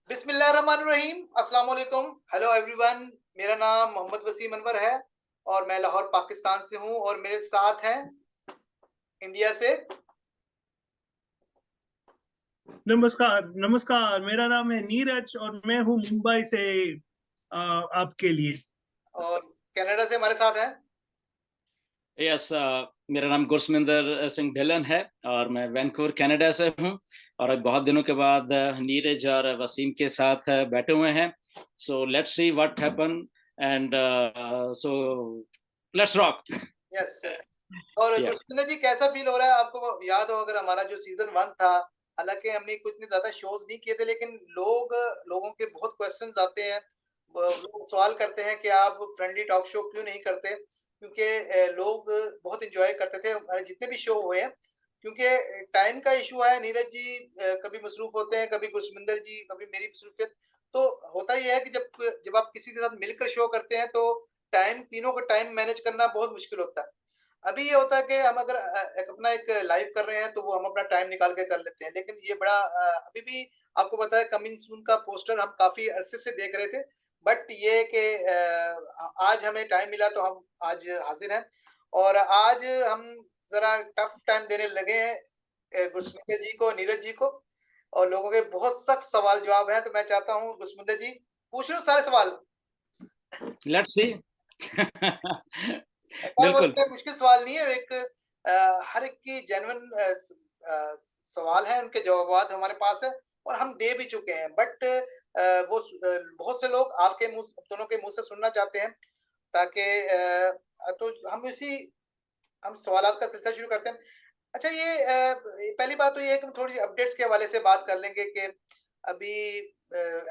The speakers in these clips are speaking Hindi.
बिस्मिल्लाहिर्रहमानिर्रहीम, अस्सलाम वालेकुम, हेलो एवरीवन। मेरा नाम मोहम्मद वसीम अनवर है और मैं लाहौर पाकिस्तान से हूँ और मेरे साथ हैं इंडिया से। नमस्कार, नमस्कार। मेरा नाम है नीरज और मैं हूँ मुंबई से आपके लिए। और कनाडा से हमारे साथ हैं। यस, मेरा नाम गुरसमिंदर सिंह ढिल्लन है और मैं वैंकूवर कनाडा से हूँ। और अब बहुत दिनों के बाद नीरज और वसीम के साथ बैठे हुए हैं। So let's see what happen and so let's rock. Yes yes. और या गुरसिंदर जी, कैसा फील हो रहा है आपको? याद हो अगर हमारा जो सीजन 1 था, हालांकि हमने कुछ इतने ज्यादा शोज नहीं किए थे, लेकिन लोगों के बहुत क्वेश्चंस आते हैं। लोग सवाल करते हैं कि आप फ्रेंडली टॉक शो क्यों नहीं करते, क्योंकि लोग बहुत एंजॉय करते थे हमारे जितने भी शो हुए हैं। क्योंकि टाइम का इशू है, नीरज जी कभी मसरूफ होते हैं, कभी गुरसमिंदर जी, कभी मेरी मसरूफियत। तो होता ही है कि जब जब आप किसी के साथ मिलकर शो करते हैं तो टाइम, तीनों का टाइम मैनेज करना बहुत मुश्किल होता है। अभी ये होता है कि हम अगर अपना एक लाइव कर रहे हैं तो वो हम अपना टाइम निकाल के कर लेते हैं, लेकिन ये बड़ा अभी भी आपको पता है, कमिंग सून का पोस्टर हम काफी अरसे से देख रहे थे। बट ये कि आज हमें टाइम मिला तो हम आज हाजिर हैं। और आज हम जरा टफ टाइम देने लगे हैं गुरसमिंदर जी को, नीरज जी को। और लोगों के बहुत सख्त सवाल जवाब हैं, तो मैं चाहता हूँ गुरसमिंदर जी पूछ लो सारे सवाल। Let's see. और वो बिल्कुल। इतने मुश्किल सवाल नहीं है, एक हर एक की जेन्युइन सवाल है, उनके जवाब हमारे पास है और हम दे भी चुके हैं। बट बहुत से लोग आपके मुंह, दोनों के मुंह से सुनना चाहते हैं, ताकि तो हम सवालात का सिलसिला शुरू करते हैं। अच्छा, ये पहली बात तो ये है कि हम थोड़ी अपडेट्स के हवाले से बात कर लेंगे कि अभी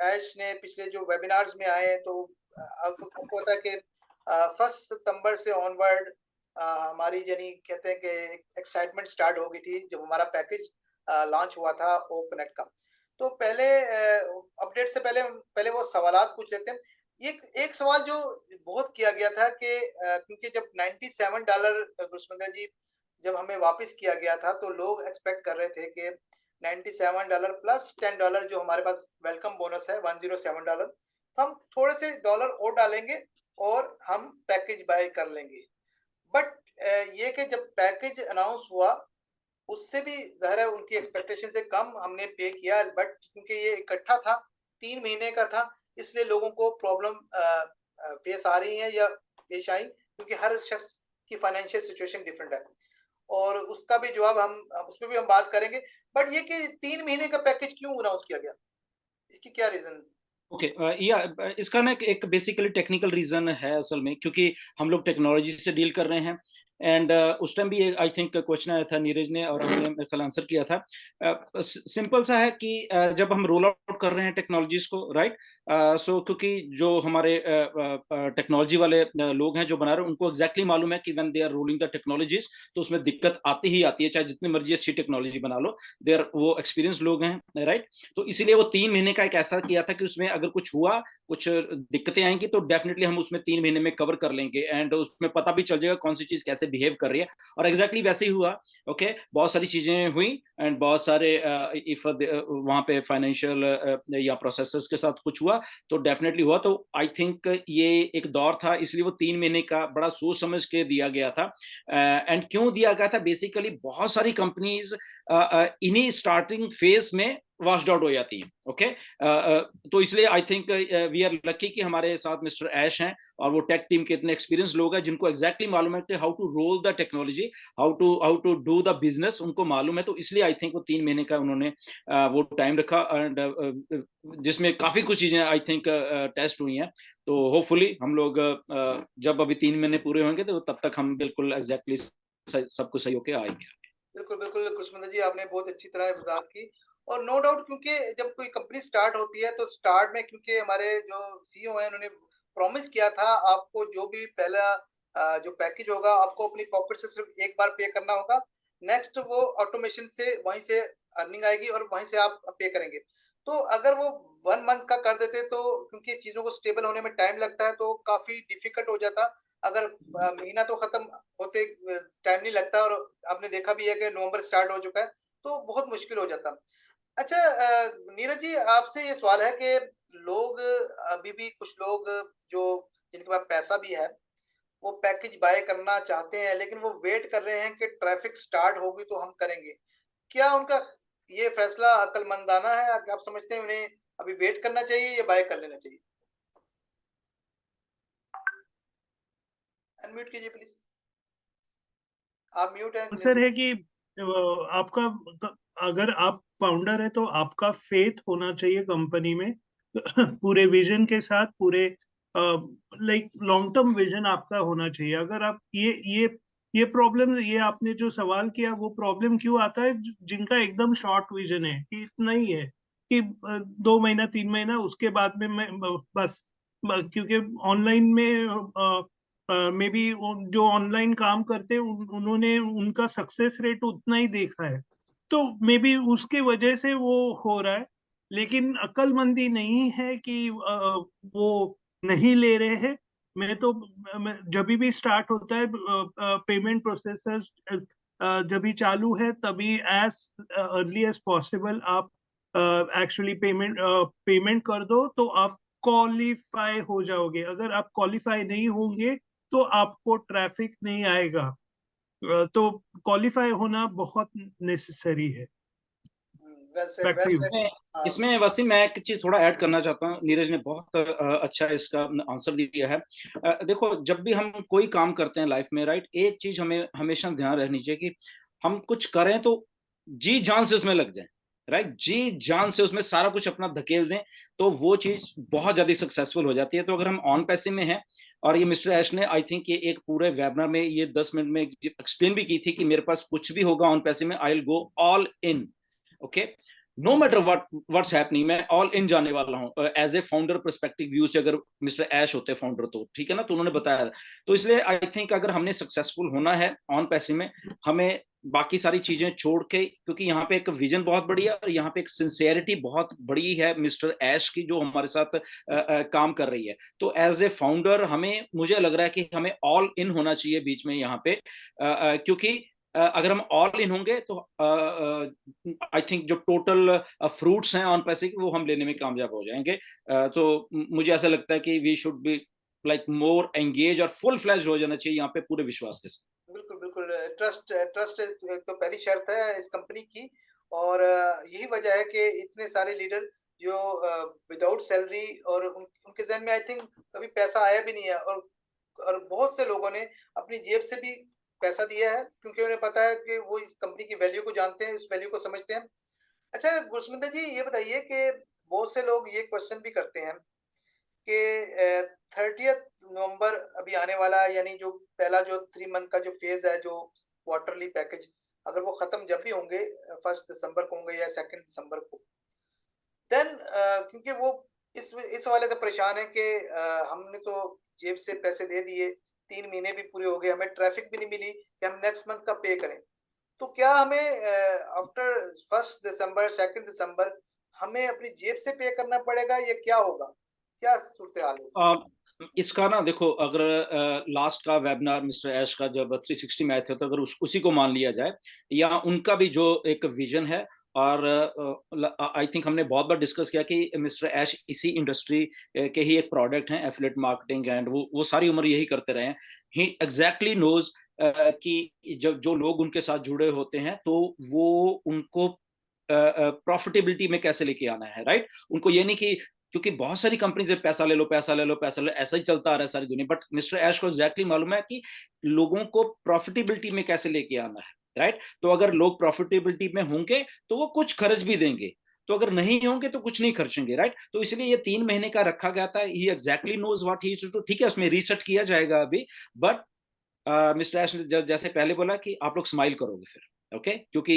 ऐश ने पिछले जो वेबिनार्स में आए हैं, तो आपको पता है कि 1 सितंबर से ऑनवर्ड हमारी, यानी कहते हैं कि एक्साइटमेंट स्टार्ट हो गई थी जब हमारा पैकेज लॉन्च हुआ था ओपनेट का। तो पहले अपडेट से पहले पहले वो सवालात पूछ लेते हैं। एक एक सवाल जो बहुत किया गया था कि क्योंकि जब $97 गुरसमिंदर जी जब हमें वापस किया गया था, तो लोग एक्सपेक्ट कर रहे थे कि $97 प्लस $10 जो हमारे पास वेलकम बोनस है, $107, तो हम थोड़े से डॉलर और डालेंगे और हम पैकेज बाय कर लेंगे। बट ये कि जब पैकेज अनाउंस हुआ, उससे भी ज़ाहिर है उनकी एक्सपेक्टेशन से कम हमने पे किया। बट क्योंकि ये इकट्ठा था, 3 महीने का था, इसलिए लोगों को प्रॉब्लम फेस आ रही है या पेश आई, क्योंकि हर शख्स की फाइनेंशियल सिचुएशन डिफरेंट है। और उसका भी जवाब हम उस पर भी हम बात करेंगे। बट ये कि 3 महीने का पैकेज क्यों अनाउंस किया गया, इसकी क्या रीजन? ओके, या इसका ना एक बेसिकली टेक्निकल रीजन है असल में, क्योंकि हम लोग टेक्नोलॉजी से डील कर रहे हैं। एंड उस टाइम भी आई थिंक क्वेश्चन आया था नीरज ने और हमने मेरे ख्याल आंसर किया था। सिंपल सा है कि जब हम रोल आउट कर रहे हैं टेक्नोलॉजीज को, राइट। सो क्योंकि जो हमारे टेक्नोलॉजी वाले लोग हैं जो बना रहे हैं, उनको एग्जैक्टली मालूम है कि when they are rolling the technologies तो उसमें दिक्कत आती ही आती है, चाहे जितनी मर्जी अच्छी टेक्नोलॉजी बना लो। देर वो एक्सपीरियंस लोग हैं, राइट। तो इसीलिए वो 3 महीने का एक ऐसा किया था कि उसमें अगर कुछ हुआ, कुछ दिक्कतें आएंगी, तो डेफिनेटली हम उसमें 3 महीने में कवर कर लेंगे एंड उसमें पता भी चल जाएगा कौन सी चीज कैसे बिहेव कर रही है। और एग्जैक्टली वैसे ही हुआ। ओके, बहुत सारी चीजें हुई एंड बहुत सारे इफ वहां पे फाइनेंशियल या प्रोसेसर्स के साथ कुछ हुआ तो डेफिनेटली हुआ। तो आई थिंक ये एक दौर था, इसलिए वो 3 महीने का बड़ा सोच समझ के दिया गया था। एंड क्यों दिया गया था, बेसिकली बहुत सारी कंपनीज इन्हीं स्टार्टिंग फेज में वॉश्ड आउट हो जाती हैं। ओके, तो इसलिए I think we are lucky कि हमारे साथ मिस्टर ऐश हैं और वो टेक टीम के इतने एक्सपीरियंस लोग हैं जिनको एग्जैक्टली मालूम है कि how to roll the technology, how to do the business, उनको मालूम है। तो इसलिए आई थिंक वो 3 महीने का उन्होंने वो टाइम रखा एंड जिसमें काफी कुछ चीजें आई थिंक टेस्ट हुई हैं। तो होपफुली हम लोग जब अभी 3 महीने पूरे होंगे तो तब तक हम बिल्कुल एग्जैक्टली सब कुछ सही होके आएंगे। बिल्कुल बिल्कुल गुरसमिंदर जी, आपने बहुत अच्छी तरह वजाहत की। और नो डाउट, क्योंकि जब कोई कंपनी स्टार्ट होती है तो स्टार्ट में, क्योंकि हमारे जो सीईओ हैं उन्होंने प्रॉमिस किया था आपको जो भी पहला जो पैकेज होगा आपको अपनी पॉकेट से सिर्फ एक बार पे करना होगा। नेक्स्ट वो ऑटोमेशन से वहीं से अर्निंग आएगी और वहीं से आप पे करेंगे। तो अगर वो 1 मंथ का कर देते, तो क्योंकि चीज़ों को स्टेबल होने में टाइम लगता है, तो काफ़ी डिफिकल्ट हो जाता। अगर महीना तो खत्म होते टाइम नहीं लगता, और आपने देखा भी है कि नवंबर स्टार्ट हो चुका है, तो बहुत मुश्किल हो जाता। अच्छा नीरज जी आपसे ये सवाल है कि लोग अभी भी कुछ लोग जो जिनके पास पैसा भी है वो पैकेज बाय करना चाहते हैं लेकिन वो वेट कर रहे हैं कि ट्रैफिक स्टार्ट होगी तो हम करेंगे। क्या उनका ये फैसला अक्लमंदाना है? आप समझते हैं उन्हें अभी वेट करना चाहिए या बाय कर लेना चाहिए? अनम्यूट कीजिए प्लीज। आप म्यूट हैं आंसर नीरज है कि आपका अगर आप फाउंडर है तो आपका फेथ होना चाहिए कंपनी में पूरे विजन के साथ, पूरे लाइक लॉन्ग टर्म विजन आपका होना चाहिए। अगर आप ये प्रॉब्लम, ये आपने जो सवाल किया वो प्रॉब्लम क्यों आता है, जिनका एकदम शॉर्ट विजन है कि इतना ही है कि 2 महीना 3 महीना उसके बाद में मैं बस क्योंकि ऑनलाइन में मे बी जो ऑनलाइन काम करते हैं उन्होंने उनका सक्सेस रेट उतना ही देखा है, तो मे बी उसके वजह से वो हो रहा है। लेकिन अक्लमंदी नहीं है कि वो नहीं ले रहे हैं। मैं तो जब भी स्टार्ट होता है पेमेंट प्रोसेसर, जब भी चालू है तभी एज अर्ली एज पॉसिबल आप एक्चुअली पेमेंट कर दो तो आप क्वालिफाई हो जाओगे। अगर आप क्वालिफाई नहीं होंगे तो आपको ट्रैफिक नहीं आएगा। तो क्वालिफाई होना बहुत नेसेसरी है। Well said back to well you. Said. इसमें इसमें वसीम मैं एक चीज थोड़ा ऐड करना चाहता हूँ। नीरज ने बहुत अच्छा इसका आंसर दिया है। देखो, जब भी हम कोई काम करते हैं लाइफ में, राइट, एक चीज हमें हमेशा ध्यान रखनी चाहिए कि हम कुछ करें तो जी जान से उसमें लग जाए, राइट, जी जान से उसमें सारा कुछ अपना धकेल दें, तो वो चीज बहुत ज्यादा सक्सेसफुल हो जाती है। तो अगर हम ऑन पैसे में हैं, और ये मिस्टर ऐश ने आई थिंक ये एक पूरे वेबिनार में ये 10 मिनट में एक्सप्लेन भी की थी कि मेरे पास कुछ भी होगा ऑन पैसे में, I will go all in, okay, no matter what's happening, मैं ऑल इन जाने वाला हूं as a founder perspective view से। अगर मिस्टर ऐश होते फाउंडर तो ठीक है ना, तो उन्होंने बताया। तो इसलिए आई थिंक अगर हमने सक्सेसफुल होना है ऑन पैसे में, हमें बाकी सारी चीजें छोड़ के, क्योंकि यहाँ पे एक विजन बहुत बड़ी है और यहाँ पे एक सिंसियरिटी बहुत बड़ी है मिस्टर ऐश की जो हमारे साथ काम कर रही है। तो एज ए फाउंडर हमें, मुझे लग रहा है कि हमें ऑल इन होना चाहिए बीच में यहाँ पे, क्योंकि अगर हम ऑल इन होंगे तो आई थिंक जो टोटल फ्रूट्स हैं ऑन पैसे की वो हम लेने में कामयाब हो जाएंगे। तो मुझे ऐसा लगता है कि we should be like more engage और फुल फ्लैश हो जाना चाहिए यहाँ पे पूरे विश्वास के साथ। बिल्कुल बिल्कुल। ट्रस्ट ट्रस्ट तो पहली शर्त है इस कंपनी की। और यही वजह है कि इतने सारे लीडर जो विदाउट सैलरी और उनके जहन में आई थिंक कभी पैसा आया भी नहीं है। और बहुत से लोगों ने अपनी जेब से भी पैसा दिया है क्योंकि उन्हें पता है कि वो इस कंपनी की वैल्यू को जानते हैं, उस वैल्यू को समझते हैं। अच्छा गुरसमिंदर जी ये बताइए कि बहुत से लोग ये क्वेश्चन भी करते हैं कि 30th नवंबर अभी आने वाला है, यानी जो पहला जो 3 मंथ का जो फेज है, जो क्वार्टरली पैकेज, अगर वो खत्म जब भी होंगे 1 दिसंबर को होंगे या 2 दिसंबर को, देन क्योंकि वो इस हवाले से परेशान है कि हमने तो जेब से पैसे दे दिए, 3 महीने भी पूरे हो गए, हमें ट्रैफिक भी नहीं मिली कि हम नेक्स्ट मंथ का पे करें। तो क्या हमें आफ्टर 1 दिसंबर 2 दिसंबर हमें अपनी जेब से पे करना पड़ेगा या क्या होगा? क्या सूरत हाल होगी? इसका ना देखो, अगर लास्ट का वेबिनार मिस्टर ऐश का जब 360 में आए थे, तो अगर उसी को मान लिया जाए, या उनका भी जो एक विजन है, और आई थिंक हमने बहुत बार डिस्कस किया कि मिस्टर ऐश इसी इंडस्ट्री के ही एक प्रोडक्ट हैं, एफिलिएट मार्केटिंग, एंड वो सारी उम्र यही करते रहे हैं। ही एग्जैक्टली नोज कि जब जो लोग उनके साथ जुड़े होते हैं तो वो उनको प्रॉफिटेबिलिटी में कैसे लेके आना है, राइट। उनको ये नहीं कि, क्योंकि बहुत सारी कंपनी से पैसा ले लो पैसा ले लो पैसा ले लो, ऐसा ही चलता आ रहा है सारी दुनिया, बट मिस्टर ऐश को एग्जैक्टली मालूम है कि लोगों को प्रॉफिटेबिलिटी में कैसे लेके आना है, राइट। तो अगर लोग प्रॉफिटेबिलिटी में होंगे तो वो कुछ खर्च भी देंगे, तो अगर नहीं होंगे तो कुछ नहीं खर्चेंगे, राइट। तो इसलिए ये 3 महीने का रखा गया था। He exactly knows what he to, ठीक है, उसमें रिसेट किया जाएगा अभी, बट मिस्टर ऐश ने जैसे पहले बोला कि आप लोग स्माइल करोगे फिर, ओके, क्योंकि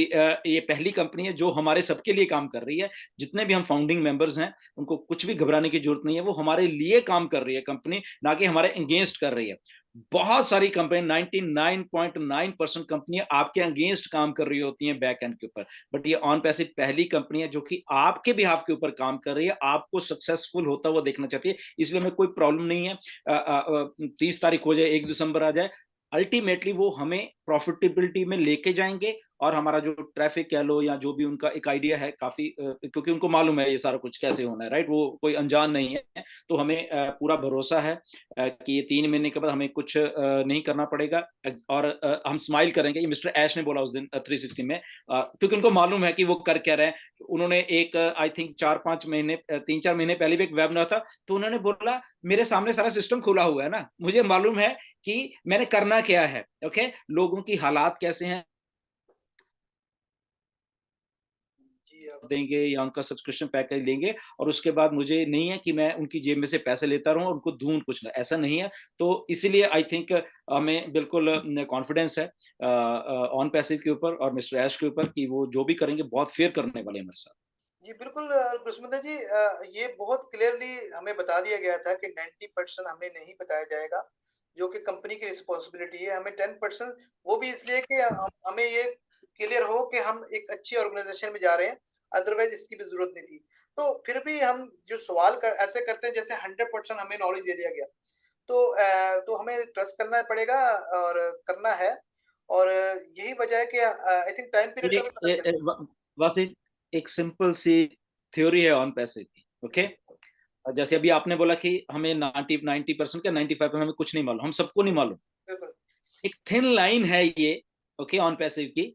ये पहली कंपनी है जो हमारे सबके लिए काम कर रही है। जितने भी हम फाउंडिंग मेंबर्स हैं उनको कुछ भी घबराने की जरूरत नहीं है, वो हमारे लिए काम कर रही है कंपनी, ना कि हमारे अगेंस्ट कर रही है। बहुत सारी कंपनी, 99.9% कंपनियां आपके अगेंस्ट काम कर रही होती हैं बैक एंड के ऊपर, बट ये ऑन पैसे पहली कंपनी है जो कि आपके बिहाफ के ऊपर काम कर रही है, आपको सक्सेसफुल होता हुआ देखना चाहती है। इसलिए हमें कोई प्रॉब्लम नहीं है 30 तारीख हो जाए, 1 दिसंबर आ जाए, अल्टीमेटली वो हमें प्रॉफिटेबिलिटी में लेके जाएंगे और हमारा जो ट्रैफिक कह लो या जो भी उनका एक आइडिया है काफी, क्योंकि उनको मालूम है ये सारा कुछ कैसे होना है, राइट, वो कोई अनजान नहीं है। तो हमें पूरा भरोसा है कि ये 3 महीने के बाद हमें कुछ नहीं करना पड़ेगा, और हम स्माइल करेंगे। ये मिस्टर ऐश ने बोला उस दिन 360 में, क्योंकि उनको मालूम है कि वो कर क्या रहे हैं। उन्होंने एक आई थिंक 4-5 महीने 3-4 महीने पहले भी एक वेबिनार था, तो उन्होंने बोला मेरे सामने सारा सिस्टम खुला हुआ है ना, मुझे मालूम है कि मैंने करना क्या है, ओके, लोगों की हालात कैसे हैं जी, अब देंगे या उनका सब्सक्रिप्शन पैकेज लेंगे, और उसके बाद मुझे नहीं है कि मैं उनकी जेब में से पैसे लेता रहूं और उनको दूं कुछ ना, ऐसा नहीं है। तो इसीलिए आई थिंक हमें बिल्कुल कॉन्फिडेंस है ऑन पैसिव के ऊपर और मिस्टर ऐश के ऊपर कि वो जो भी करेंगे बहुत फेयर करने वाले हैं हमारे साथ। जी, बिल्कुल कुसुमिता जी, ये बहुत क्लियरली हमें बता दिया गया था कि 90% हमें नहीं बताया जाएगा, जो कि कंपनी की रिस्पॉन्सिबिलिटी है। हमें 10%, वो भी इसलिए कि हमें ये क्लियर हो कि हम एक अच्छी ऑर्गेनाइजेशन में जा रहे हैं, अदरवाइज़ इसकी भी ज़रूरत नहीं थी। तो फिर भी हम जो सवाल ऐसे करते हैं जैसे 100% हमें नॉलेज दे दिया गया। तो हमें ट्रस्ट करना पड़ेगा और करना है, और यही वजह है कि आई थिंक टाइम पीरियड ये का भी पता चल गया। बस एक सिंपल सी थ्योरी है ऑन पैसिव की, ओके। जी, जैसे अभी आपने बोला कि हमें 90% क्या 95% हमें कुछ नहीं मालूम, हम सबको नहीं मालूम। बिल्कुल। एक थिन लाइन है ये, ओके, ऑन पैसिव की,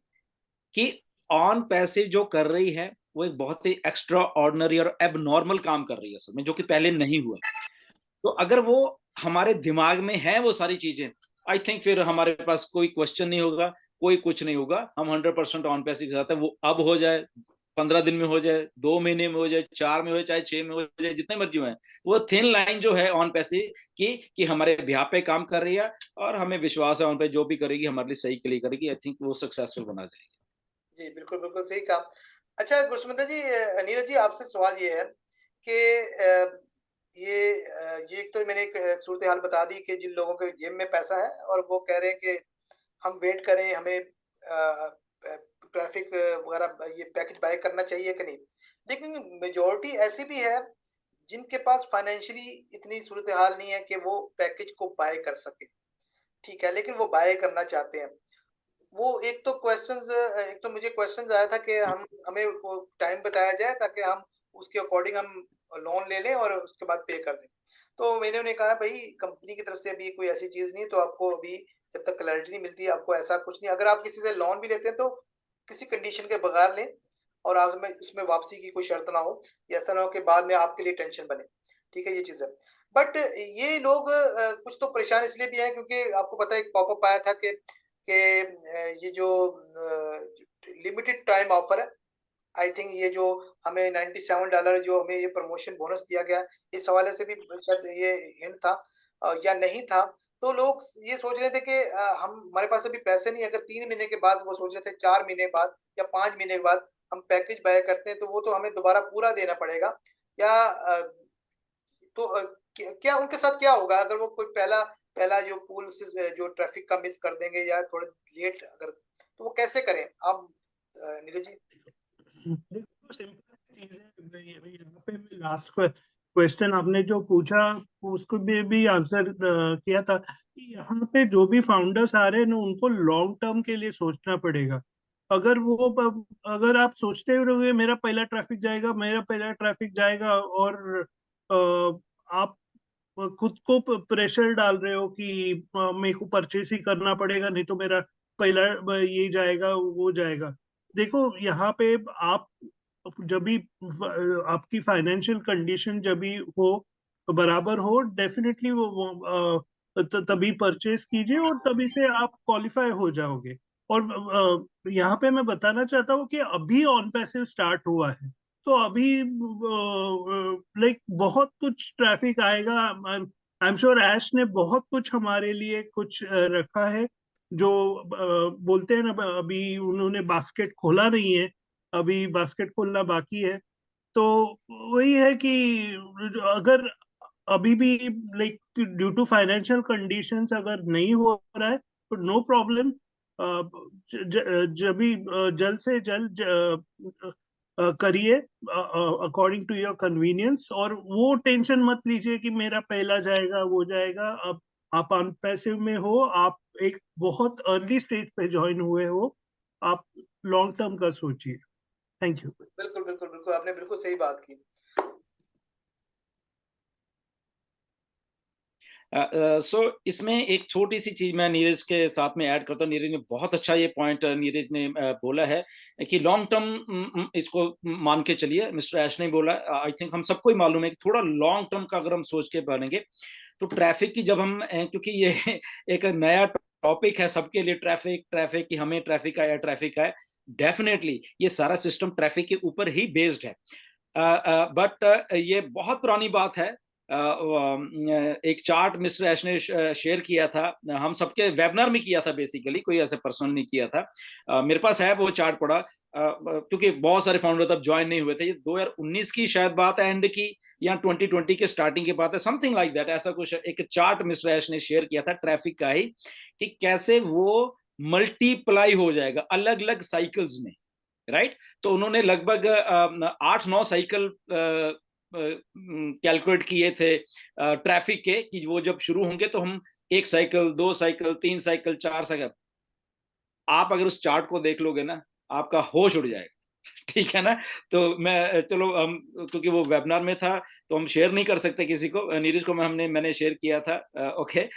कि ऑन पैसिव जो कर रही है वो एक बहुत ही एक्स्ट्रा ऑर्डिनरी और एबनॉर्मल काम कर रही है असल में, जो कि पहले नहीं हुआ। तो अगर वो हमारे दिमाग में है वो सारी चीजें, आई थिंक फिर हमारे पास कोई क्वेश्चन नहीं होगा, कोई कुछ नहीं होगा। हम 100% ऑन पैसिव के साथ है, वो अब हो जाए, 15 दिन में हो जाए, 2 महीने में हो जाए, 4 में हो जाए, चाहे 6 में हो जाए, जितने मर्जी हो। वो थिन लाइन जो है ऑन पैसिव कि हमारे बिहाफ पे काम कर रही है, और हमें विश्वास है ऑन पे जो भी करेगी हमारे लिए सही के लिए करेगी, आई थिंक वो सक्सेसफुल बना जाएगी। जी, बिल्कुल, बिल्कुल सही कहा। अच्छा गुरसुमिता जी, नीरज जी, आपसे सवाल ये है कि ये एक तो मैंने एक सूरत-ए-हाल बता दी कि जिन लोगों के जेब में पैसा है और वो कह रहे हैं कि हम वेट करें, हमें ट्रैफ़िक वगैरह ये पैकेज बाय करना चाहिए कि नहीं। लेकिन मेजॉरिटी ऐसी भी है जिनके पास फाइनेंशियली इतनी सूरत-ए-हाल नहीं है कि वो पैकेज को बाय कर सकें, ठीक है? लेकिन वो बाय करना चाहते हैं। वो एक तो मुझे क्वेश्चन्स आया था कि हमें वो टाइम बताया जाए ताकि हम उसके अकॉर्डिंग हम लोन ले लें और उसके बाद पे कर दें। तो मैंने उन्हें कहा भई कंपनी की तरफ से अभी कोई ऐसी चीज़ नहीं है, तो आपको अभी जब तक क्लैरिटी नहीं मिलती है आपको ऐसा कुछ नहीं, अगर आप किसी से लोन भी लेते हैं तो किसी कंडीशन के बगैर लें और आप में उसमें वापसी की कोई शर्त ना हो, या ऐसा ना हो कि बाद में आपके लिए टेंशन बने। ठीक है, ये चीज़ है। बट ये लोग कुछ तो परेशान इसलिए भी हैं क्योंकि आपको पता है एक पॉपअप आया था कि ये जो लिमिटेड टाइम ऑफर है, आई थिंक ये जो हमें $97 जो हमें ये प्रमोशन बोनस दिया गया, इस हवाले से भी शायद ये हिंट था या नहीं था। तो लोग ये सोच रहे थे कि हम हमारे पास अभी पैसे नहीं है, अगर 3 महीने के बाद वो सोच रहे थे 4 महीने बाद या 5 महीने के बाद हम पैकेज बाय करते हैं, तो वो तो हमें दोबारा पूरा देना पड़ेगा, या तो क्या उनके साथ क्या होगा अगर वो कोई पहला पहला जो पूल से जो ट्रैफिक का मिस कर देंगे या थोड़े लेट अगर, तो वो कैसे करें? आप नीरज जी? देखो सिंपल चीज है, यहाँ पे मैं लास्ट क्वेश्चन आपने जो पूछा उसको भी आंसर किया था कि यहाँ पे जो भी फाउंडर्स आ रहे हैं ना उनको लॉन्ग टर्म के लिए सोचना पड़ेगा। अगर अगर आप सोचते रहोगे मेरा पहला ट्रैफिक जाएगा, मेरा पहला ट्रैफिक जाएगा, और आप खुद को प्रेशर डाल रहे हो कि मेरे को परचेस ही करना पड़ेगा, नहीं तो मेरा पहला ये जाएगा वो जाएगा। देखो यहाँ पे आप जब भी आपकी फाइनेंशियल कंडीशन जब भी हो बराबर हो, डेफिनेटली तभी परचेस कीजिए और तभी से आप क्वालिफाई हो जाओगे। और यहाँ पे मैं बताना चाहता हूँ कि अभी ऑन पैसिव स्टार्ट हुआ है, तो अभी लाइक बहुत कुछ ट्रैफिक आएगा। आई एम श्योर ऐश ने बहुत कुछ हमारे लिए कुछ रखा है, जो बोलते हैं ना, अभी उन्होंने बास्केट खोला नहीं है, अभी बास्केट खोलना बाकी है। तो वही है कि अगर अभी भी like due to financial conditions अगर नहीं हो रहा है तो नो प्रॉब्लम, जब भी जल्द से जल्द करिए अकॉर्डिंग टू योर कन्वीनियंस, और वो टेंशन मत लीजिए कि मेरा पहला जाएगा वो जाएगा। अब आप अनपैसिव में हो, आप एक बहुत अर्ली स्टेज पे ज्वाइन हुए हो, आप लॉन्ग टर्म का सोचिए। Thank you. बिल्कुल बिल्कुल बिल्कुल, आपने बिल्कुल सही बात की। सो इसमें एक छोटी सी चीज मैं नीरज के साथ में ऐड करता हूँ। नीरज ने बहुत अच्छा ये पॉइंट नीरज ने बोला है कि लॉन्ग टर्म इसको मान के चलिए। मिस्टर ऐश ने बोला, आई थिंक हम सबको ही मालूम है कि थोड़ा लॉन्ग टर्म का अगर हम सोच के बनेंगे तो ट्रैफिक की जब हम क्योंकि ये एक नया टॉपिक है सबके लिए, ट्रैफिक ट्रैफिक कि हमें ट्रैफिक आया। डेफिनेटली ये सारा सिस्टम ट्रैफिक के ऊपर ही बेस्ड है। बट ये बहुत पुरानी बात है। एक चार्ट मिस्टर ऐश ने शेयर किया था, हम सबके वेबिनार में किया था बेसिकली, कोई ऐसे पर्सनल नहीं किया था। मेरे पास है वो चार्ट पड़ा, क्योंकि बहुत सारे फाउंडर तब ज्वाइन नहीं हुए थे। ये 2019 की शायद बात है, एंड की, या 2020 के स्टार्टिंग की बात है, समथिंग लाइक दैट। ऐसा कुछ एक चार्ट मिस्टर ऐश ने शेयर किया था ट्रैफिक का ही, कि कैसे वो मल्टीप्लाई हो जाएगा अलग अलग साइकिल्स में, राइट। तो उन्होंने लगभग 8-9 साइकिल कैलकुलेट किए थे ट्रैफिक के, कि वो जब शुरू होंगे तो हम 1 साइकिल, 2 साइकिल, 3 साइकिल, 4 साइकिल। आप अगर उस चार्ट को देख लोगे ना, आपका होश उड़ जाएगा। ठीक है ना। तो मैं, चलो हम, क्योंकि वो वेबिनार में था तो हम शेयर नहीं कर सकते किसी को, नीरज को मैंने शेयर किया था। ओके।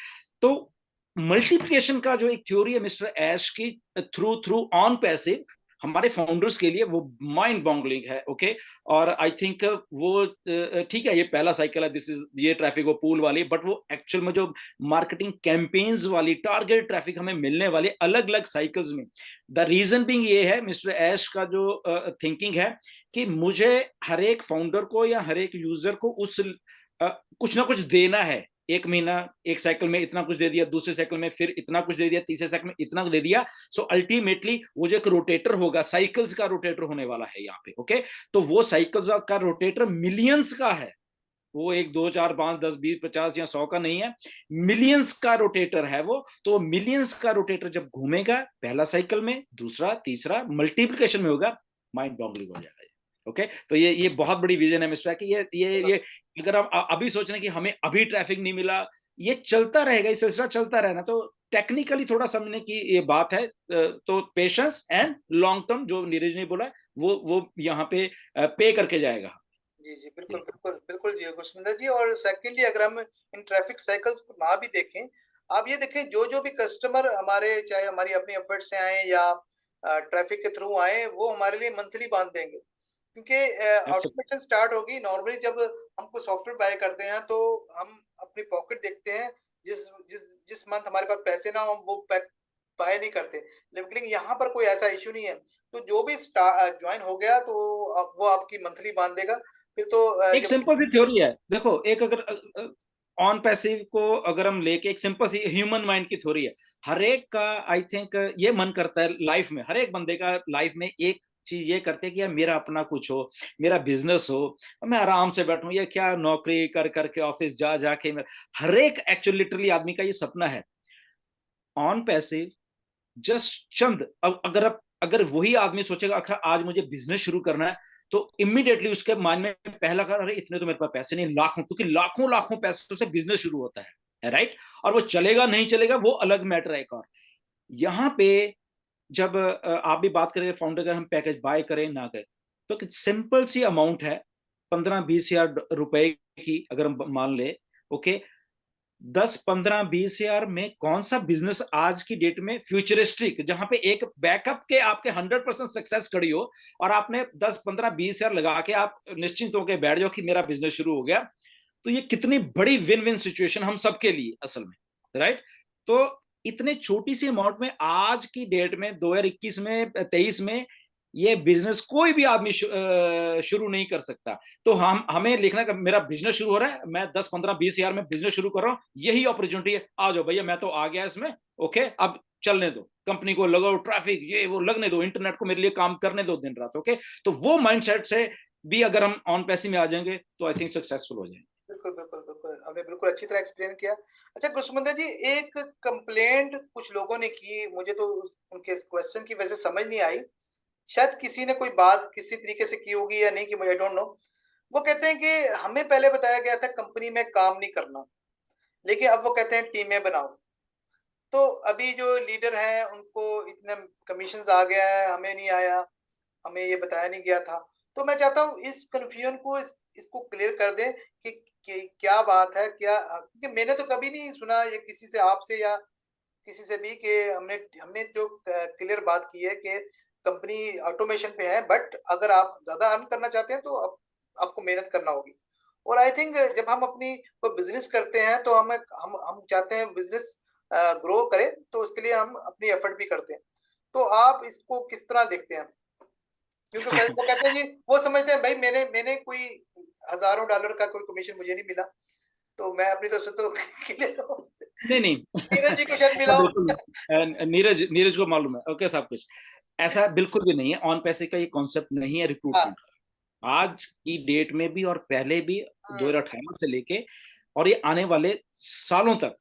तो मल्टीप्लिकेशन का जो एक थ्योरी है मिस्टर ऐश की, थ्रू थ्रू ऑन पैसिव, हमारे फाउंडर्स के लिए वो माइंड बॉगलिंग है। ओके। और आई थिंक वो ठीक है, ये पहला साइकिल है, दिस इज ये ट्रैफिक वो पूल वाली, बट वो एक्चुअल में जो मार्केटिंग कैंपेन्स वाली टारगेट ट्रैफिक हमें मिलने वाली अलग अलग साइकिल्स में। द रीजन बिंग ये है मिस्टर ऐश का जो थिंकिंग है, कि मुझे हर एक फाउंडर को या हर एक यूजर को उस कुछ ना कुछ देना है। एक महीना एक साइकिल में इतना कुछ दे दिया, दूसरे साइकिल में फिर इतना कुछ दे दिया, तीसरे साइकिल में इतना कुछ दे दिया। सो अल्टीमेटली वो जो एक रोटेटर होगा, साइकिल्स का रोटेटर होने वाला है यहाँ पे। ओके। तो वो साइकिल्स का रोटेटर मिलियंस का है, वो 1 2 4 5 10 20 50 या 100 का नहीं है, मिलियंस का रोटेटर है वो। तो मिलियंस का रोटेटर जब घूमेगा, पहला साइकिल में, दूसरा, तीसरा, मल्टीप्लिकेशन में होगा, माइंड बॉगलिंग हो जाएगा। ओके। तो ये बहुत बड़ी विजन है मिस्टर, कि ये अगर हम अभी सोच रहे हैं कि हमें अभी ट्रैफिक नहीं मिला, ये चलता रहेगा, ये सिलसिला चलता रहना। तो टेक्निकली थोड़ा समझने की ये बात है। तो पेशेंस एंड लॉन्ग टर्म, जो नीरज ने बोला, वो यहाँ पे पे करके जाएगा। जी, जी, बिल्कुल, बिल्कुल, बिल्कुल जी, गुरसुंदर जी। और सेकंडली अगर हम इन ट्रैफिक साइकिल्स को ना भी देखें, आप ये देखें जो भी कस्टमर हमारे, चाहे हमारी अपनी एफर्ट से आएँ या ट्रैफिक के थ्रू आएँ, वो हमारे लिए मंथली बाँध देंगे। क्योंकि ऑटोमेशन स्टार्ट होगी नॉर्मली जब हम कोई सॉफ्टवेयर बाय करते हैं, तो हम अपनी पॉकेट देखते हैं, जिस जिस जिस मंथ हमारे पास पैसे ना हो, हम वो बाय नहीं करते। लेकिन यहाँ पर कोई ऐसा इश्यू नहीं है। तो जो भी जॉइन हो गया तो वो आपकी मंथली बाँध देगा। फिर तो एक सिंपल सी थ्योरी है, देखो, एक अगर ऑन पैसिव को अगर हम लेके, एक सिंपल सी ह्यूमन माइंड की थ्योरी है। हर एक का आई थिंक ये मन करता है लाइफ में, हर एक बंदे का लाइफ में एक चीज ये करते हैं कि यार मेरा अपना कुछ हो, मेरा बिजनेस हो, मैं आराम से बैठूं, ये क्या नौकरी कर करके ऑफिस जा जाके। हर एक एक्चुअली लिटरली आदमी का ये सपना है। ऑन पैसिव जस्ट चंद, अगर वही आदमी सोचेगा अच्छा आज मुझे बिजनेस शुरू करना है, तो इमीडिएटली उसके माइंड में पहला कर, अरे इतने तो मेरे पास पैसे नहीं, लाखों, क्योंकि लाखों लाखों पैसों से बिजनेस शुरू होता है, राइट। और वो चलेगा नहीं चलेगा वो अलग मैटर है एक और। यहाँ पे जब आप भी बात करें फाउंडर का, हम पैकेज बाय करें ना करें, तो सिंपल सी अमाउंट है, 15-20 हजार रुपए की अगर हम मान ले। ओके। 10-15-20 हजार में कौन सा बिजनेस आज की डेट में फ्यूचरिस्टिक, जहां पे एक बैकअप के आपके 100% सक्सेस खड़ी हो, और आपने 10-15-20 हजार लगा के आप निश्चिंत होकर बैठ जाओ कि मेरा बिजनेस शुरू हो गया। तो ये कितनी बड़ी विन विन सिचुएशन हम सबके लिए असल में, राइट। तो इतने छोटी सी अमाउंट में आज की डेट में 2021 में 23 में ये बिजनेस कोई भी आदमी शुरू नहीं कर सकता। तो हमें लिखना कि मेरा बिजनेस शुरू हो रहा है, मैं 10-15-20 हजार में बिजनेस शुरू कर रहा हूं, यही अपॉर्चुनिटी है, आ जाओ भैया, मैं तो आ गया इसमें। ओके, अब चलने दो, कंपनी को लगाओ ट्रैफिक, ये वो लगने दो, इंटरनेट को मेरे लिए काम करने दो दिन रात। ओके। तो वो माइंडसेट से भी अगर हम ऑन पैसे में आ जाएंगे तो आई थिंक सक्सेसफुल हो जाएंगे। बिल्कुल, बिल्कुल, बिल्कुल। आपने बिल्कुल अच्छी तरह एक्सप्लेन किया। अच्छा गुरसुमंदर जी, एक कंप्लेंट कुछ लोगों ने की, मुझे तो उनके क्वेश्चन की वजह से समझ नहीं आई। शायद किसी ने कोई बात किसी तरीके से की होगी या नहीं, कि आई डोंट नो। वो कहते हैं कि हमें पहले बताया गया था कंपनी में काम नहीं करना, लेकिन अब वो कहते हैं टीमें बनाओ। तो अभी जो लीडर हैं उनको इतना कमीशंस आ गया है, हमें नहीं आया, हमें ये बताया नहीं गया था। तो मैं चाहता हूँ इस कन्फ्यूजन को इसको क्लियर कर दें कि क्या बात है, क्या, क्योंकि मैंने तो कभी नहीं सुना ये किसी से, आपसे या किसी से भी, कि हमने जो क्लियर बात की है कि कंपनी ऑटोमेशन पे है, बट अगर आप ज्यादा अर्न करना चाहते हैं तो आपको मेहनत करना होगी। और आई थिंक जब हम अपनी कोई बिजनेस करते हैं तो हम चाहते हैं बिजनेस ग्रो करे, तो उसके लिए हम अपनी एफर्ट भी करते हैं। तो आप इसको किस तरह देखते हैं? क्योंकि वो कहते हैं जी, वो समझते हैं भाई मैंने मैंने कोई हजारों डॉलर का कोई कमीशन मुझे नहीं मिला, तो मैं अपनी तरफ से तो क्लियर हूं। नहीं नहीं नीरज जी को शायद मिला हो। बिल्कुल नीरज नीरज को मालूम है ओके सब कुछ। ऐसा बिल्कुल भी नहीं है, ऑन पैसे का ये कॉन्सेप्ट नहीं है हाँ, रिक्रूटमेंट का, आज की डेट में भी और पहले भी, हम्म, 2018 से लेके और ये आने वाले सालों तक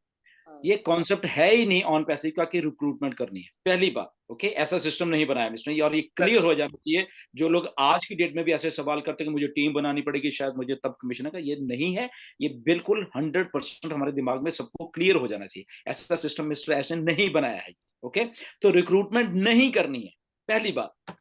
ये कॉन्सेप्ट है ही नहीं ऑन पैसिव का कि रिक्रूटमेंट करनी है, पहली बात। ओके, ऐसा सिस्टम नहीं बनाया इसने, और ये क्लियर हो जाना चाहिए। जो लोग आज की डेट में भी ऐसे सवाल करते हैं कि मुझे टीम बनानी पड़ेगी शायद मुझे तब कमीशन का, ये नहीं है। ये बिल्कुल 100% हमारे दिमाग में सबको क्लियर हो जाना चाहिए, ऐसा सिस्टम मिस्टर ऐसे नहीं बनाया है। ओके, तो रिक्रूटमेंट नहीं करनी है, पहली बात।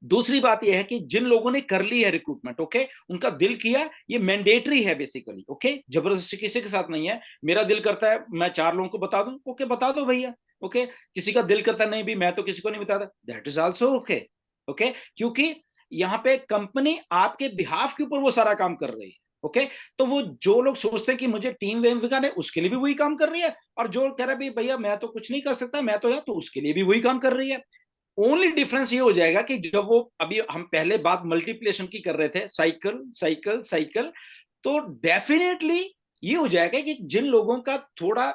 दूसरी बात यह है कि जिन लोगों ने कर ली है रिक्रूटमेंट, ओके, उनका दिल किया, ये मैंडेटरी है बेसिकली। ओके, जबरदस्ती किसी के साथ नहीं है। मेरा दिल करता है मैं 4 लोगों को बता दूं, ओके बता दो भैया। ओके, किसी का दिल करता नहीं भी मैं तो किसी को नहीं बताता, that is also okay. Okay, क्योंकि यहाँ पे कंपनी आपके बिहाफ के ऊपर वो सारा काम कर रही है। ओके, तो वो जो लोग सोचते हैं कि मुझे टीम वेम बिगाने, उसके लिए भी वही काम कर रही है, और जो कह रहा है भैया मैं तो कुछ नहीं कर सकता, मैं तो यार, तो उसके लिए भी वही काम कर रही है। ओनली डिफरेंस ये हो जाएगा कि जब वो, अभी हम पहले बात मल्टीप्लिकेशन की कर रहे थे, साइकिल साइकिल साइकिल, तो डेफिनेटली ये हो जाएगा कि जिन लोगों का थोड़ा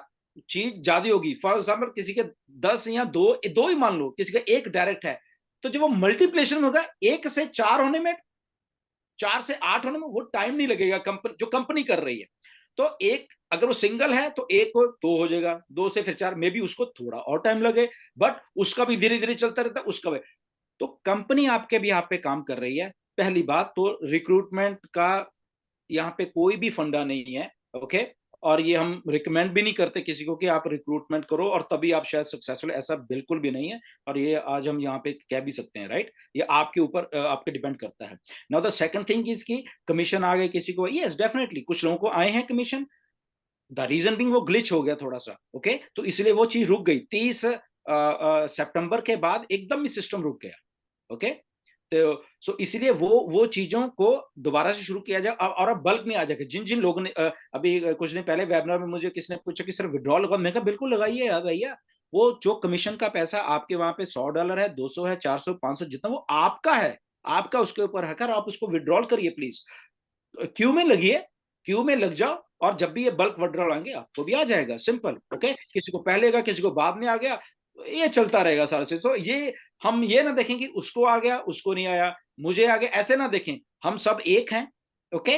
चीज ज्यादा होगी, फॉर एग्जाम्पल किसी के 10 या दो दो ही मान लो, किसी का एक डायरेक्ट है, तो जब वो मल्टीप्लिकेशन होगा 1 से 4 होने में, 4 से 8 होने में वो टाइम नहीं लगेगा कंपनी, जो कंपनी कर रही है। तो एक अगर वो सिंगल है तो 1 को 2 हो जाएगा, 2 से फिर 4, मे बी उसको थोड़ा और टाइम लगे, बट उसका भी धीरे धीरे चलता रहता है उसका भी। तो कंपनी आपके भी यहाँ पे काम कर रही है, पहली बात तो रिक्रूटमेंट का यहाँ पे कोई भी फंडा नहीं है। ओके, और ये हम रिकमेंड भी नहीं करते किसी को कि आप रिक्रूटमेंट करो और तभी आप शायद सक्सेसफुल, ऐसा बिल्कुल भी नहीं है। और ये आज हम यहाँ पे कह भी सकते हैं, राइट, ये आपके ऊपर आपके डिपेंड करता है। Now the second thing is कि कमीशन आ गए किसी को, यस डेफिनेटली कुछ लोगों को आए हैं कमीशन, द रीजन बिंग वो ग्लिच हो गया थोड़ा सा। ओके, तो इसलिए वो चीज रुक गई, 30 सितंबर के बाद एकदम ही सिस्टम रुक गया। ओके, तो सो इसलिए वो चीजों को दोबारा से शुरू किया जाए, और अब बल्क में आ जाएगा। जिन जिन लोगों ने अभी कुछ दिन पहले वेबिनार में मुझे किसी ने पूछा कि सर विड्रॉल लगा, मैं कहा बिल्कुल लगाइए भैया, वो जो कमीशन का पैसा आपके वहां पे $100 है, 200 है, 400, 500, जितना वो आपका है, आपका उसके ऊपर है, आप उसको विड्रॉल करिए प्लीज, क्यू में लगिए, क्यू में लग जाओ, और जब भी ये बल्क विड्रॉल आएंगे आपको भी आ जाएगा, सिंपल। ओके, किसी को पहले का किसी को बाद में आ गया, ये चलता रहेगा सारा से। तो ये हम ये ना देखें कि उसको आ गया उसको नहीं आया, मुझे आ गया, ऐसे ना देखें, हम सब एक हैं। ओके,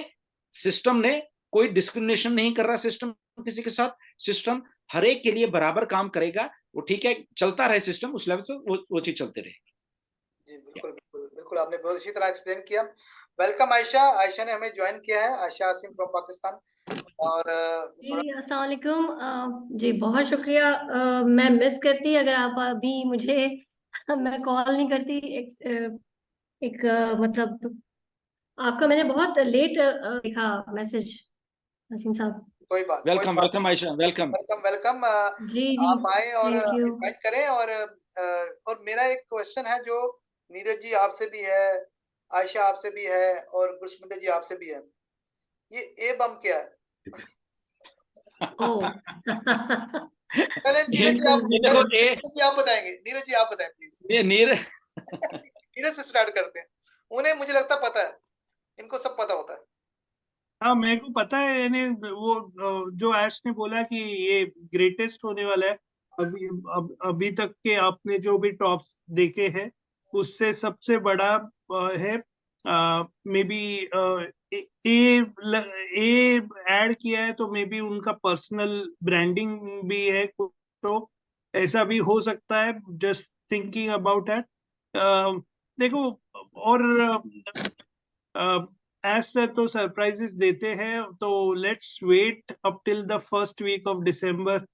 सिस्टम ने कोई डिस्क्रिमिनेशन नहीं कर रहा, सिस्टम किसी के साथ, सिस्टम हर एक के लिए बराबर काम करेगा। वो ठीक है, चलता रहे सिस्टम उस लेवल पे, वो चीज चलते रहेगी। जी बिल्कुल बिल्कुल बिल्कुल, आपने बहुत अच्छी तरह एक्सप्लेन किया। वेलकम आयशा, आयशा ने हमें ज्वाइन किया है, आयशा आसिम फ्रॉम पाकिस्तान। और थोड़ा जी अस्सलाम वालेकुम। जी बहुत शुक्रिया। मैं मिस करती अगर आप अभी मुझे मैं कॉल नहीं करती। मतलब आपका मैंने बहुत लेट देखा मैसेज, नसीम साहब। कोई वेलकम बात welcome Ayesha, welcome. Welcome welcome. जी जी, आप आए और थैंक यू। इनवाइट करें। और मेरा एक क्वेश्चन है जो नीरज जी आपसे भी है, आयशा आपसे भी है, और गुरशमिंदर जी आपसे भी है। ये ए बम क्या है? ओ पहले नीरज जी बिल्कुल आप, ये पहले देखो नीरज जी आप बताएंगे, नीरज जी आप बताएं प्लीज। ये नीर नीरज से स्टार्ट करते हैं, उन्हें मुझे लगता पता है, इनको सब पता होता है। हाँ मेरे को पता है, यानी वो जो ऐश ने बोला कि ये ग्रेटेस्ट होने वाला है, अभी तक के आपने जो भी टॉप्स देखे हैं उससे सबसे बड़ा है। May be A A add किया है, तो मे बी उनका पर्सनल ब्रांडिंग भी है, तो ऐसा भी हो सकता है। Just thinking about it. देखो, और ऐसे तो सरप्राइजेस देते हैं, तो let's wait up till the first week of December.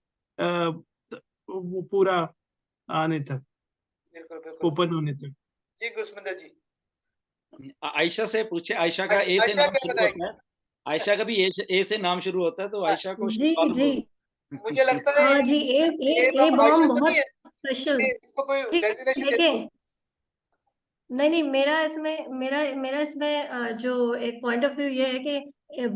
वो पूरा आने तक, बिल्कुल बिल्कुल। ओपन होने तक। जी गुरसमिंदर जी, आयशा से पूछे, आयशा का ए से आयशा नाम क्या शुरू बताएंगे? होता है, आयशा का भी ए से नाम शुरू होता है, तो आयशा को जी शायद मालूम जी होगा। मुझे लगता है हाँ जी, ये ए नाम बॉम्ब आयशा तो बहुत नहीं है, स्पेशल। इसको कोई जी डेजिग्नेशन दे दो। देखें, नहीं नहीं, मेरा मेरा इसमें जो एक पॉइंट ऑफ व्यू ये है कि ए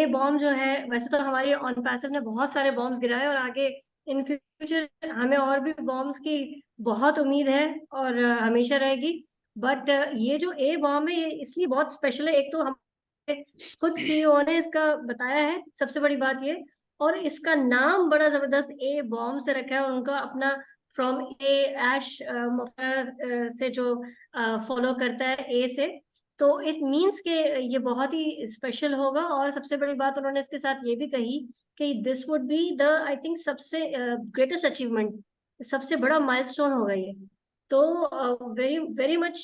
बॉम्ब जो है, वैसे तो हमारी ऑन पैसिव ने बहुत सारे बॉम्ब्स गिराए और आगे इन फ्यूचर हमें और भी बॉम्ब्स की बहुत उम्मीद है और हमेशा रहेगी। बट ये जो ए बॉम्ब है, ये इसलिए बहुत स्पेशल है। एक तो हम खुद सीईओ ने इसका बताया है, सबसे बड़ी बात ये, और इसका नाम बड़ा जबरदस्त ए बॉम्ब से रखा है, और उनका अपना फ्रॉम ए ऐश से जो फॉलो करता है ए से, तो इट मीन्स के ये बहुत ही स्पेशल होगा। और सबसे बड़ी बात उन्होंने इसके साथ ये भी कही कि this would be the, I think, सबसे ग्रेटेस्ट अचीवमेंट, सबसे बड़ा माइलस्टोन होगा ये। तो वेरी वेरी मच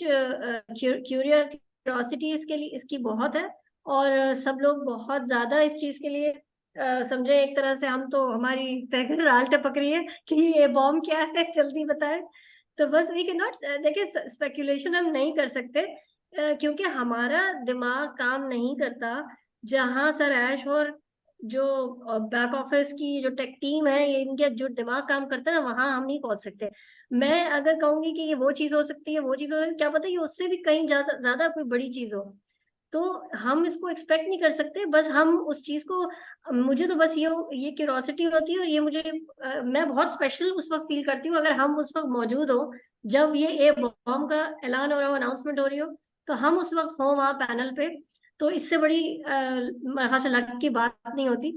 क्यूरियोसिटी इसके लिए इसकी बहुत है, और सब लोग बहुत ज्यादा इस चीज के लिए समझे। एक तरह से हम तो, हमारी राल टपक रही है कि ये बॉम्ब क्या है, जल्दी बताएं। तो बस वी कैन नॉट, देखिए स्पेकुलेशन हम नहीं कर सकते, क्योंकि हमारा दिमाग काम नहीं करता जहां सर ऐश और जो बैक ऑफिस की जो टेक टीम है, ये इनके जो दिमाग काम करता है ना, वहां हम नहीं पहुंच सकते। मैं अगर कहूंगी कि ये वो चीज हो सकती है, वो चीज हो सकती है, क्या पता ये उससे भी कहीं ज्यादा ज्यादा कोई बड़ी चीज हो। तो हम इसको एक्सपेक्ट नहीं कर सकते, बस हम उस चीज को, मुझे तो बस ये क्यूरोसिटी होती है, और ये मुझे मैं बहुत स्पेशल उस वक्त फील करती हूँ अगर हम उस वक्त मौजूद हो, जब ये ए बॉम्ब का ऐलान हो रहा हो, अनाउंसमेंट हो रही हो, तो हम उस वक्त हो वहाँ पैनल पे। तो इससे बड़ी मेरे ख्याल से लक की बात नहीं होती।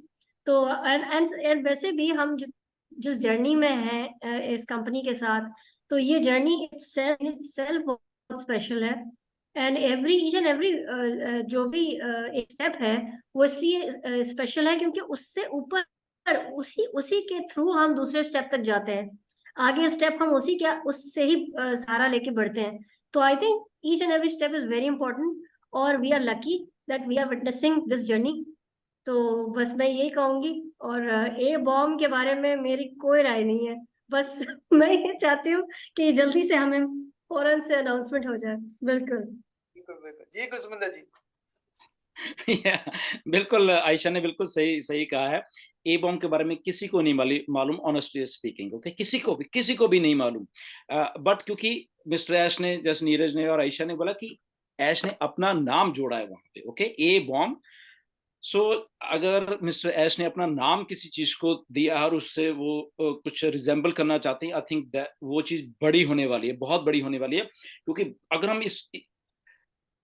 तो एंड वैसे भी हम जिस जर्नी में हैं इस कंपनी के साथ, तो ये जर्नी इटसेल्फ बहुत स्पेशल है। एंड ईच एंड एवरी जो भी एक स्टेप है, वो इसलिए स्पेशल है क्योंकि उससे ऊपर, उसी उसी के थ्रू हम दूसरे स्टेप तक जाते हैं। आगे स्टेप हम उससे ही सहारा लेके बढ़ते हैं। तो I think each and every step is very important, और we are lucky that we are witnessing this journey. तो बस मैं यही कहूंगी, और ए बॉम्ब के बारे में मेरी कोई राय नहीं है। बस मैं ये चाहती हूँ कि जल्दी से हमें फौरन से अनाउंसमेंट हो जाए। बिल्कुल बिल्कुल बिल्कुल जी गुरसमिंदर जी। बिल्कुल, आयशा ने बिल्कुल सही सही कहा है। ए बॉम्ब के बारे में किसी को नहीं मालूम, ऑनेस्टली स्पीकिंग, ओके, किसी को भी नहीं मालूम। बट क्योंकि मिस्टर ऐश ने, जैसे नीरज ने और आयशा ने बोला कि ऐश ने अपना नाम जोड़ा है वहां पे, ओके, ए बॉम्ब। सो अगर मिस्टर ऐश ने अपना नाम किसी चीज को दिया और उससे वो कुछ रिजेंबल करना चाहते हैं, आई थिंक वो चीज बड़ी होने वाली है, बहुत बड़ी होने वाली है। क्योंकि अगर हम इस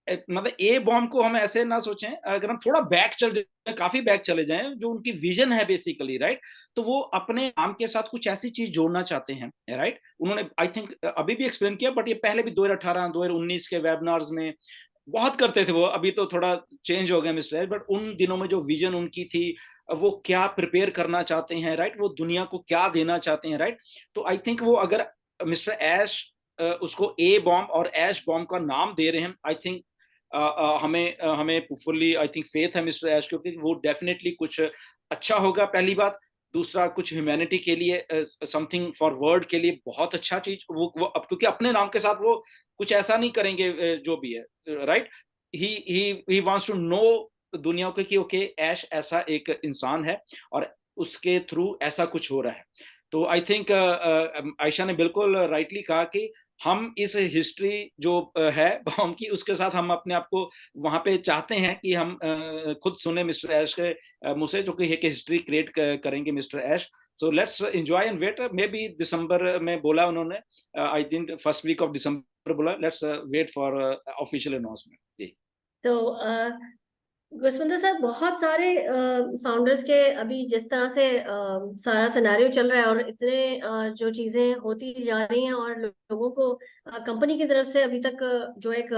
मतलब ए बॉम्ब को हम ऐसे ना सोचें, अगर हम थोड़ा बैक चल जाए, काफी बैक चले जाएं, जो उनकी विजन है बेसिकली, राइट, तो वो अपने नाम के साथ कुछ ऐसी चीज जोड़ना चाहते हैं, राइट। उन्होंने आई थिंक अभी भी एक्सप्लेन किया, बट ये पहले भी 2018 2019 के वेबिनार्स में बहुत करते थे वो, अभी तो थोड़ा चेंज हो गया मिस्टर, बट उन दिनों में जो विजन उनकी थी, वो क्या प्रिपेयर करना चाहते हैं, राइट, वो दुनिया को क्या देना चाहते हैं, राइट। तो आई थिंक वो अगर मिस्टर ऐश उसको ए बॉम्ब और ऐश बॉम्ब का नाम दे रहे हैं, आई थिंक हमें फुल्ली आई थिंक फेथ है मिस्टर ऐश, क्योंकि वो डेफिनेटली कुछ अच्छा होगा, पहली बात। दूसरा, कुछ ह्यूमैनिटी के लिए, समथिंग फॉर वर्ल्ड के लिए बहुत अच्छा चीज वो अब, क्योंकि अपने नाम के साथ वो कुछ ऐसा नहीं करेंगे, जो भी है, right. He wants to know दुनिया को कि ओके, ऐश ऐसा एक इंसान है और उसके थ्रू ऐसा कुछ हो रहा है। तो आई थिंक आयशा ने बिल्कुल राइटली कहा कि हम इस हिस्ट्री जो है बॉम्ब की, उसके साथ हम अपने आप को वहां पे चाहते हैं कि हम खुद सुने मिस्टर ऐश के मुंह से, जो कि एक हिस्ट्री क्रिएट करेंगे mister Ash. So let's enjoy and wait, maybe December में बोला उन्होंने, I think first week of December बोला। Let's wait for official announcement जी। तो गुरसविंदर साहब, बहुत सारे फाउंडर्स के अभी जिस तरह से सारा सिनेरियो चल रहा है, और इतने जो चीजें होती जा रही हैं, और लोगों को कंपनी की तरफ से अभी तक जो एक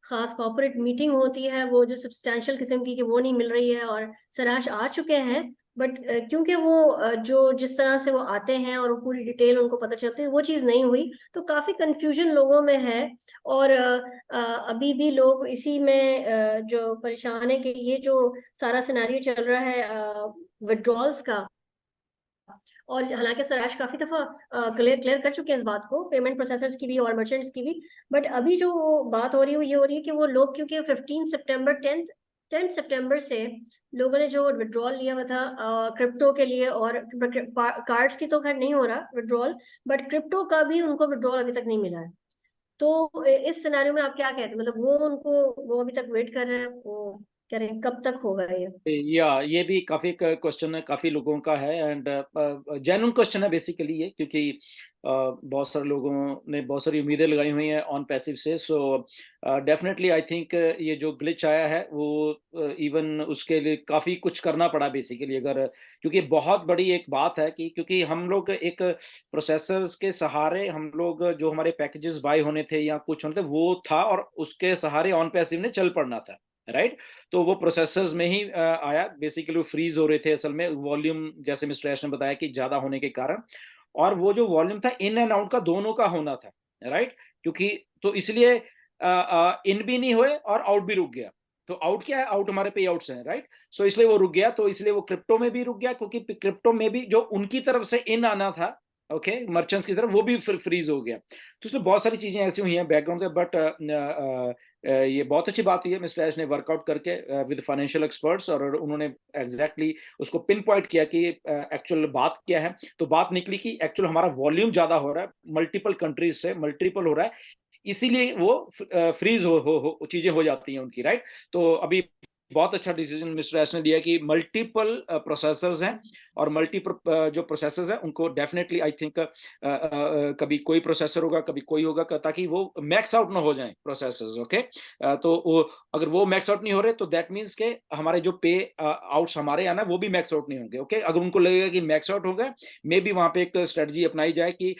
खास कॉर्पोरेट मीटिंग होती है, वो जो सब्सटैंशियल किस्म की, कि वो नहीं मिल रही है, और सराश आ चुके हैं, बट क्योंकि वो जो जिस तरह से वो आते हैं और वो पूरी डिटेल उनको पता चलती है, वो चीज़ नहीं हुई, तो काफी कंफ्यूजन लोगों में है। और अभी भी लोग इसी में जो परेशान है कि ये जो सारा सिनेरियो चल रहा है विड्रॉल्स का, और हालांकि स्वराज काफी दफा क्लियर कर चुके हैं इस बात को, पेमेंट प्रोसेसर्स की भी और मर्चेंट्स की भी। बट अभी जो बात हो रही है वो ये हो रही है कि वो लोग, क्योंकि 10 सितंबर से लोगों ने जो विड्रॉल लिया हुआ था क्रिप्टो के लिए, और कार्ड्स की तो खैर नहीं हो रहा विड्रॉल, बट क्रिप्टो का भी उनको विड्रॉल अभी तक नहीं मिला है। तो इस सिनेरियो में आप क्या कहते हैं, मतलब वो अभी तक वेट कर रहे हैं, वो कह रहे हैं कब तक होगा ये? या ये भी काफी क्वेश्चन है, काफी लोगों का है, एंड जेन्युइन क्वेश्चन है बेसिकली ये, क्योंकि बहुत सारे लोगों ने बहुत सारी उम्मीदें लगाई हुई हैं ऑन पैसिव से। सो डेफिनेटली आई थिंक ये जो ग्लिच आया है वो इवन उसके लिए काफी कुछ करना पड़ा बेसिकली, अगर क्योंकि बहुत बड़ी एक बात है कि क्योंकि हम लोग एक प्रोसेसर्स के सहारे, हम लोग जो हमारे पैकेजेस बाय होने थे या कुछ होने थे वो था, और उसके सहारे ऑन पैसिव ने चल पड़ना था, राइट। तो वो प्रोसेसर्स में ही आया बेसिकली, वो फ्रीज हो रहे थे असल में, वॉल्यूम जैसे मिस्टर ऐश ने बताया कि ज्यादा होने के कारण, और वो जो वॉल्यूम था इन एंड आउट का दोनों का होना था, राइट। क्योंकि तो इसलिए इन भी नहीं हुए और आउट भी रुक गया। तो आउट क्या है, आउट हमारे पे आउट्स हैं, राइट। सो इसलिए वो रुक गया, तो इसलिए वो क्रिप्टो में भी रुक गया, क्योंकि क्रिप्टो में भी जो उनकी तरफ से इन आना था, ओके, मर्चेंट्स की तरफ, वो भी फ्रीज हो गया। तो इसमें बहुत सारी चीजें ऐसी हुई हैं बैकग्राउंड में, बट ये बहुत अच्छी बात है मिस्टर ऐश ने वर्कआउट करके विद फाइनेंशियल एक्सपर्ट्स, और उन्होंने एग्जैक्टली उसको पिन पॉइंट किया कि एक्चुअल बात क्या है। तो बात निकली कि एक्चुअल हमारा वॉल्यूम ज्यादा हो रहा है, मल्टीपल कंट्रीज से मल्टीपल हो रहा है, इसीलिए वो फ्रीज हो चीजें हो जाती हैं उनकी, राइट। तो अभी बहुत अच्छा डिसीजन मिस्टर ऐश ने लिया कि मल्टीपल प्रोसेसर्स हैं, और मल्टीपल जो प्रोसेसर्स हैं उनको डेफिनेटली आई थिंक कभी कोई प्रोसेसर होगा, कभी कोई होगा, ताकि वो मैक्स आउट ना हो जाएं प्रोसेसर्स, ओके। तो अगर वो मैक्स आउट नहीं हो रहे तो दैट मीन्स के हमारे जो पे आउट्स हमारे आना वो भी मैक्स आउट नहीं होंगे, ओके। अगर उनको लगेगा कि मैक्स आउट होगा, मे बी वहां पे एक स्ट्रेटजी अपनाई जाए कि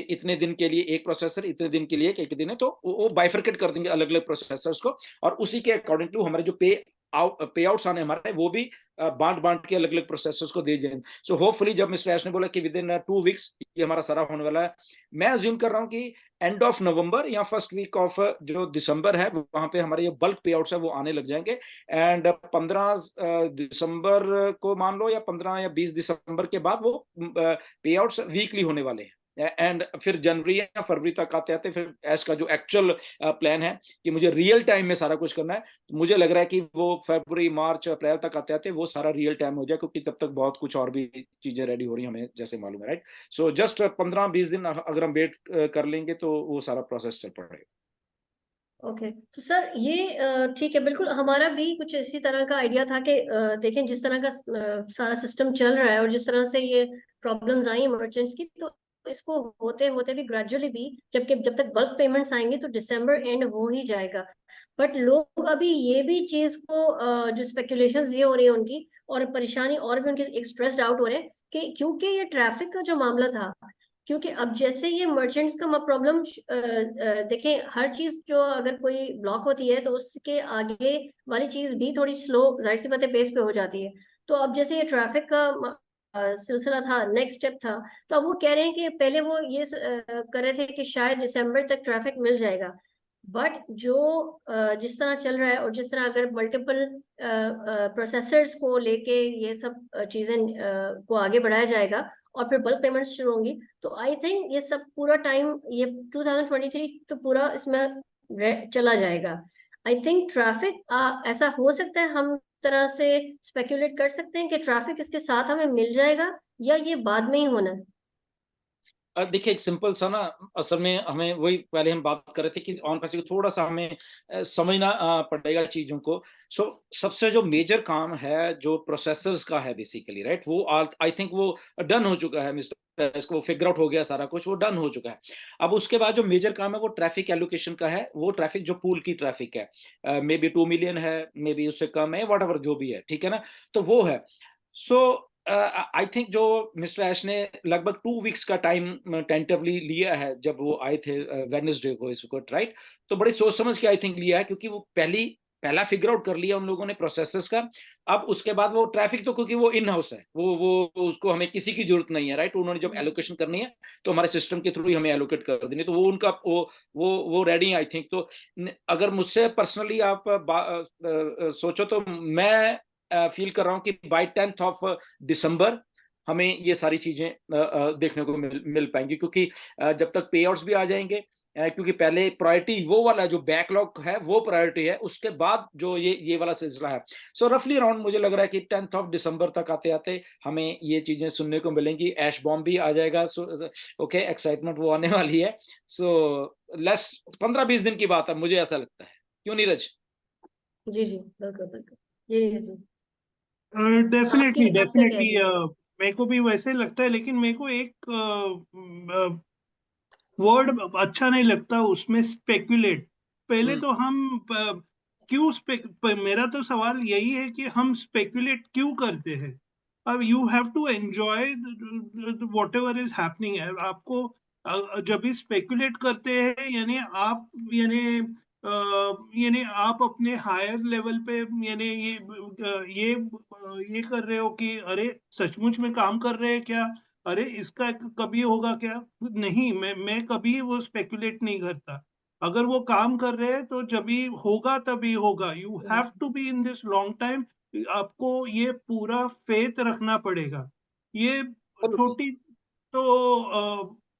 इतने दिन के लिए एक प्रोसेसर, इतने दिन के लिए एक दिन है, तो वो बाइफरकेट कर देंगे अलग अलग प्रोसेसर्स को, और उसी के अकॉर्डिंग टू हमारे जो पे आउट्स आने हमारे वो भी बांट बांट के अलग अलग प्रोसेसर्स को दे जाएंगे। सो होपफुली जब मिस्टर ऐश ने बोला कि विद इन 2 वीक्स ये हमारा सारा होने वाला है, मैं अज्यूम कर रहा हूँ कि एंड ऑफ नवंबर या फर्स्ट वीक ऑफ जो दिसंबर है वहां पे हमारे ये बल्क पे आउट्स है वो आने लग जाएंगे। एंड 15 दिसंबर को मान लो, या 15 या 20 दिसंबर के बाद वो पे आउट्स वीकली होने वाले हैं, एंड फिर जनवरी या फरवरी तक आते आते फिर ऐश का जो एक्चुअल प्लान है कि मुझे रियल टाइम में सारा कुछ करना है, तो मुझे लग रहा है कि वो फरवरी मार्च अप्रैल तक आते आते वो सारा रियल टाइम हो जाए, क्योंकि तब तक बहुत कुछ और भी चीजें रेडी हो रही हैं हमें जैसे मालूम है, राइट। सो जस्ट 15-20 दिन अगर हम वेट कर लेंगे तो वो सारा प्रोसेस चल पड़ेगा। ओके तो सर ये ठीक है, बिल्कुल हमारा भी कुछ इसी तरह का आइडिया था कि देखें जिस तरह का सारा सिस्टम चल रहा है और जिस तरह से ये प्रॉब्लम्स आई मर्चेंट्स की, तो इसको होते होते भी ग्रेजुअली भी जब तक बल्क पेमेंट्स आएंगे तो दिसंबर एंड हो ही जाएगा। बट लोग अभी ये भी चीज को जो स्पेकुलेशंस ये हो रही है उनकी, और परेशानी और भी उनकी स्ट्रेस्ड आउट हो रहे हैं कि क्योंकि ये ट्रैफिक का जो मामला था, क्योंकि अब जैसे ये मर्चेंट्स का प्रॉब्लम देखें, हर चीज जो अगर कोई ब्लॉक होती है तो उसके आगे वाली चीज भी थोड़ी स्लो, जाहिर सी बात है, पेस पे हो जाती है। तो अब जैसे ये ट्रैफिक का सिलसिला था, नेक्स्ट स्टेप था, तो अब वो कह रहे हैं कि पहले वो ये कर रहे थे कि शायद दिसंबर तक ट्रैफिक मिल जाएगा। बट जो जिस तरह चल रहा है और जिस तरह अगर मल्टीपल प्रोसेसर्स को लेके ये सब चीजें को आगे बढ़ाया जाएगा और फिर बल्क पेमेंट्स शुरू होंगी, तो आई थिंक ये सब पूरा टाइम, ये 2023 तो पूरा इसमें चला जाएगा। आई थिंक ट्रैफिक ऐसा हो सकता है, हम तरह से स्पेकुलेट कर सकते हैं कि ट्रैफिक इसके साथ हमें मिल जाएगा या ये बाद में ही होना है। देखिए एक सिंपल सा ना, असल में हमें वही पहले हम बात कर रहे थे कि ऑन पैसिव थोड़ा सा हमें समझना पड़ेगा चीजों को। सो सबसे जो मेजर काम है जो प्रोसेसर्स का है बेसिकली, राइट, वो आई थिंक वो डन हो चुका है मिस्टर, इसको फिगर आउट हो गया सारा कुछ, वो डन हो चुका है। अब उसके बाद जो मेजर काम है वो ट्रैफिक एलोकेशन का है, वो ट्रैफिक जो पूल की ट्रैफिक है, मे बी 2 मिलियन है, मे बी उससे कम है, वट एवर जो भी है, ठीक है ना, तो वो है। सो आई थिंक जो मिस्टर ऐश ने लगभग 2 वीक्स का टाइम टेंटिवली लिया है, जब वो आए थे वेडनेसडे को इस वक्त, राइट, तो बड़ी सोच समझ के आई थिंक लिया है, क्योंकि वो पहला फिगर आउट कर लिया उन लोगों ने प्रोसेसेस का। अब उसके बाद वो ट्रैफिक तो क्योंकि वो इन हाउस है, वो उसको हमें किसी की जरूरत नहीं है, राइट, उन्होंने जब एलोकेशन करनी है तो हमारे सिस्टम के थ्रू ही हमें एलोकेट कर देनी, तो वो उनका वो रेडी है आई थिंक। तो अगर मुझसे पर्सनली आप सोचो तो मैं फील कर रहा हूं कि बाय 10th ऑफ दिसंबर हमें ये सारी चीजें देखने को मिल पाएंगी, क्योंकि जब तक पे आउट्स भी आ जाएंगे, क्योंकि पहले प्रायोरिटी वो वाला जो बैकलॉग है वो प्रायोरिटी है, उसके बाद जो ये वाला सिलसिला है। सो रफली अराउंड मुझे लग रहा है कि 10th of December तक आते आते हमें ये चीजें सुनने को मिलेंगी। ऐश बॉम्ब भी आ जाएगा। सो ओके, एक्साइटमेंट वो आने वाली है। सो लेस 15-20 दिन की बात है, मुझे ऐसा लगता है। क्यों नीरज? जी जी बिल्कुल बिल्कुल। जी जी डेफिनेटली आपका क्या है डेफिनेटली जी? मेरे को भी वैसे लगता है, लेकिन मेरे को एक वर्ड अच्छा नहीं लगता उसमें, स्पेकुलेट। पहले तो हम क्यों मेरा तो सवाल यही है कि हम स्पेकुलेट क्यों करते हैं। अब you have to enjoy whatever is happening है। आपको जब भी स्पेकुलेट करते हैं, यानी यानी आप अपने हायर लेवल पे, यानी ये कर रहे हो कि अरे सचमुच में काम कर रहे हैं क्या, अरे इसका कभी होगा क्या। नहीं, मैं कभी वो स्पेकुलेट नहीं करता। अगर वो काम कर रहे हैं तो जब भी होगा तभी होगा। You have to be in this long time. आपको ये पूरा फेथ रखना पड़ेगा। ये छोटी तो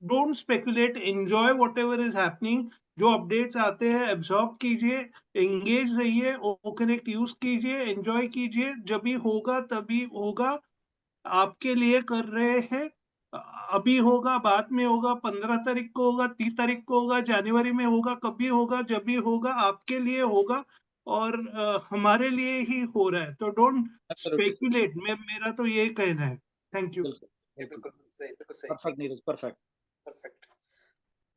don't speculate, enjoy whatever is happening. जो अपडेट्स आते हैं एब्जॉर्ब कीजिए, एंगेज रहिए, ओ कनेक्ट यूज कीजिए, एंजॉय कीजिए। जब भी होगा तभी होगा। आपके लिए कर रहे हैं, अभी होगा, बाद में होगा, 15 तारीख को होगा, 30 तारीख को होगा, जनवरी में होगा, कभी होगा, जब भी होगा आपके लिए होगा। और हमारे लिए ही हो रहा है, तो डोंट एब्सोल्युटली, स्पेकुलेट। मेरा तो ये कहना है। Thank you. बिल्कुल ये बिल्कुल। बिल्कुल सही, बिल्कुल सही, परफेक्ट नीरज, परफेक्ट। परफेक्ट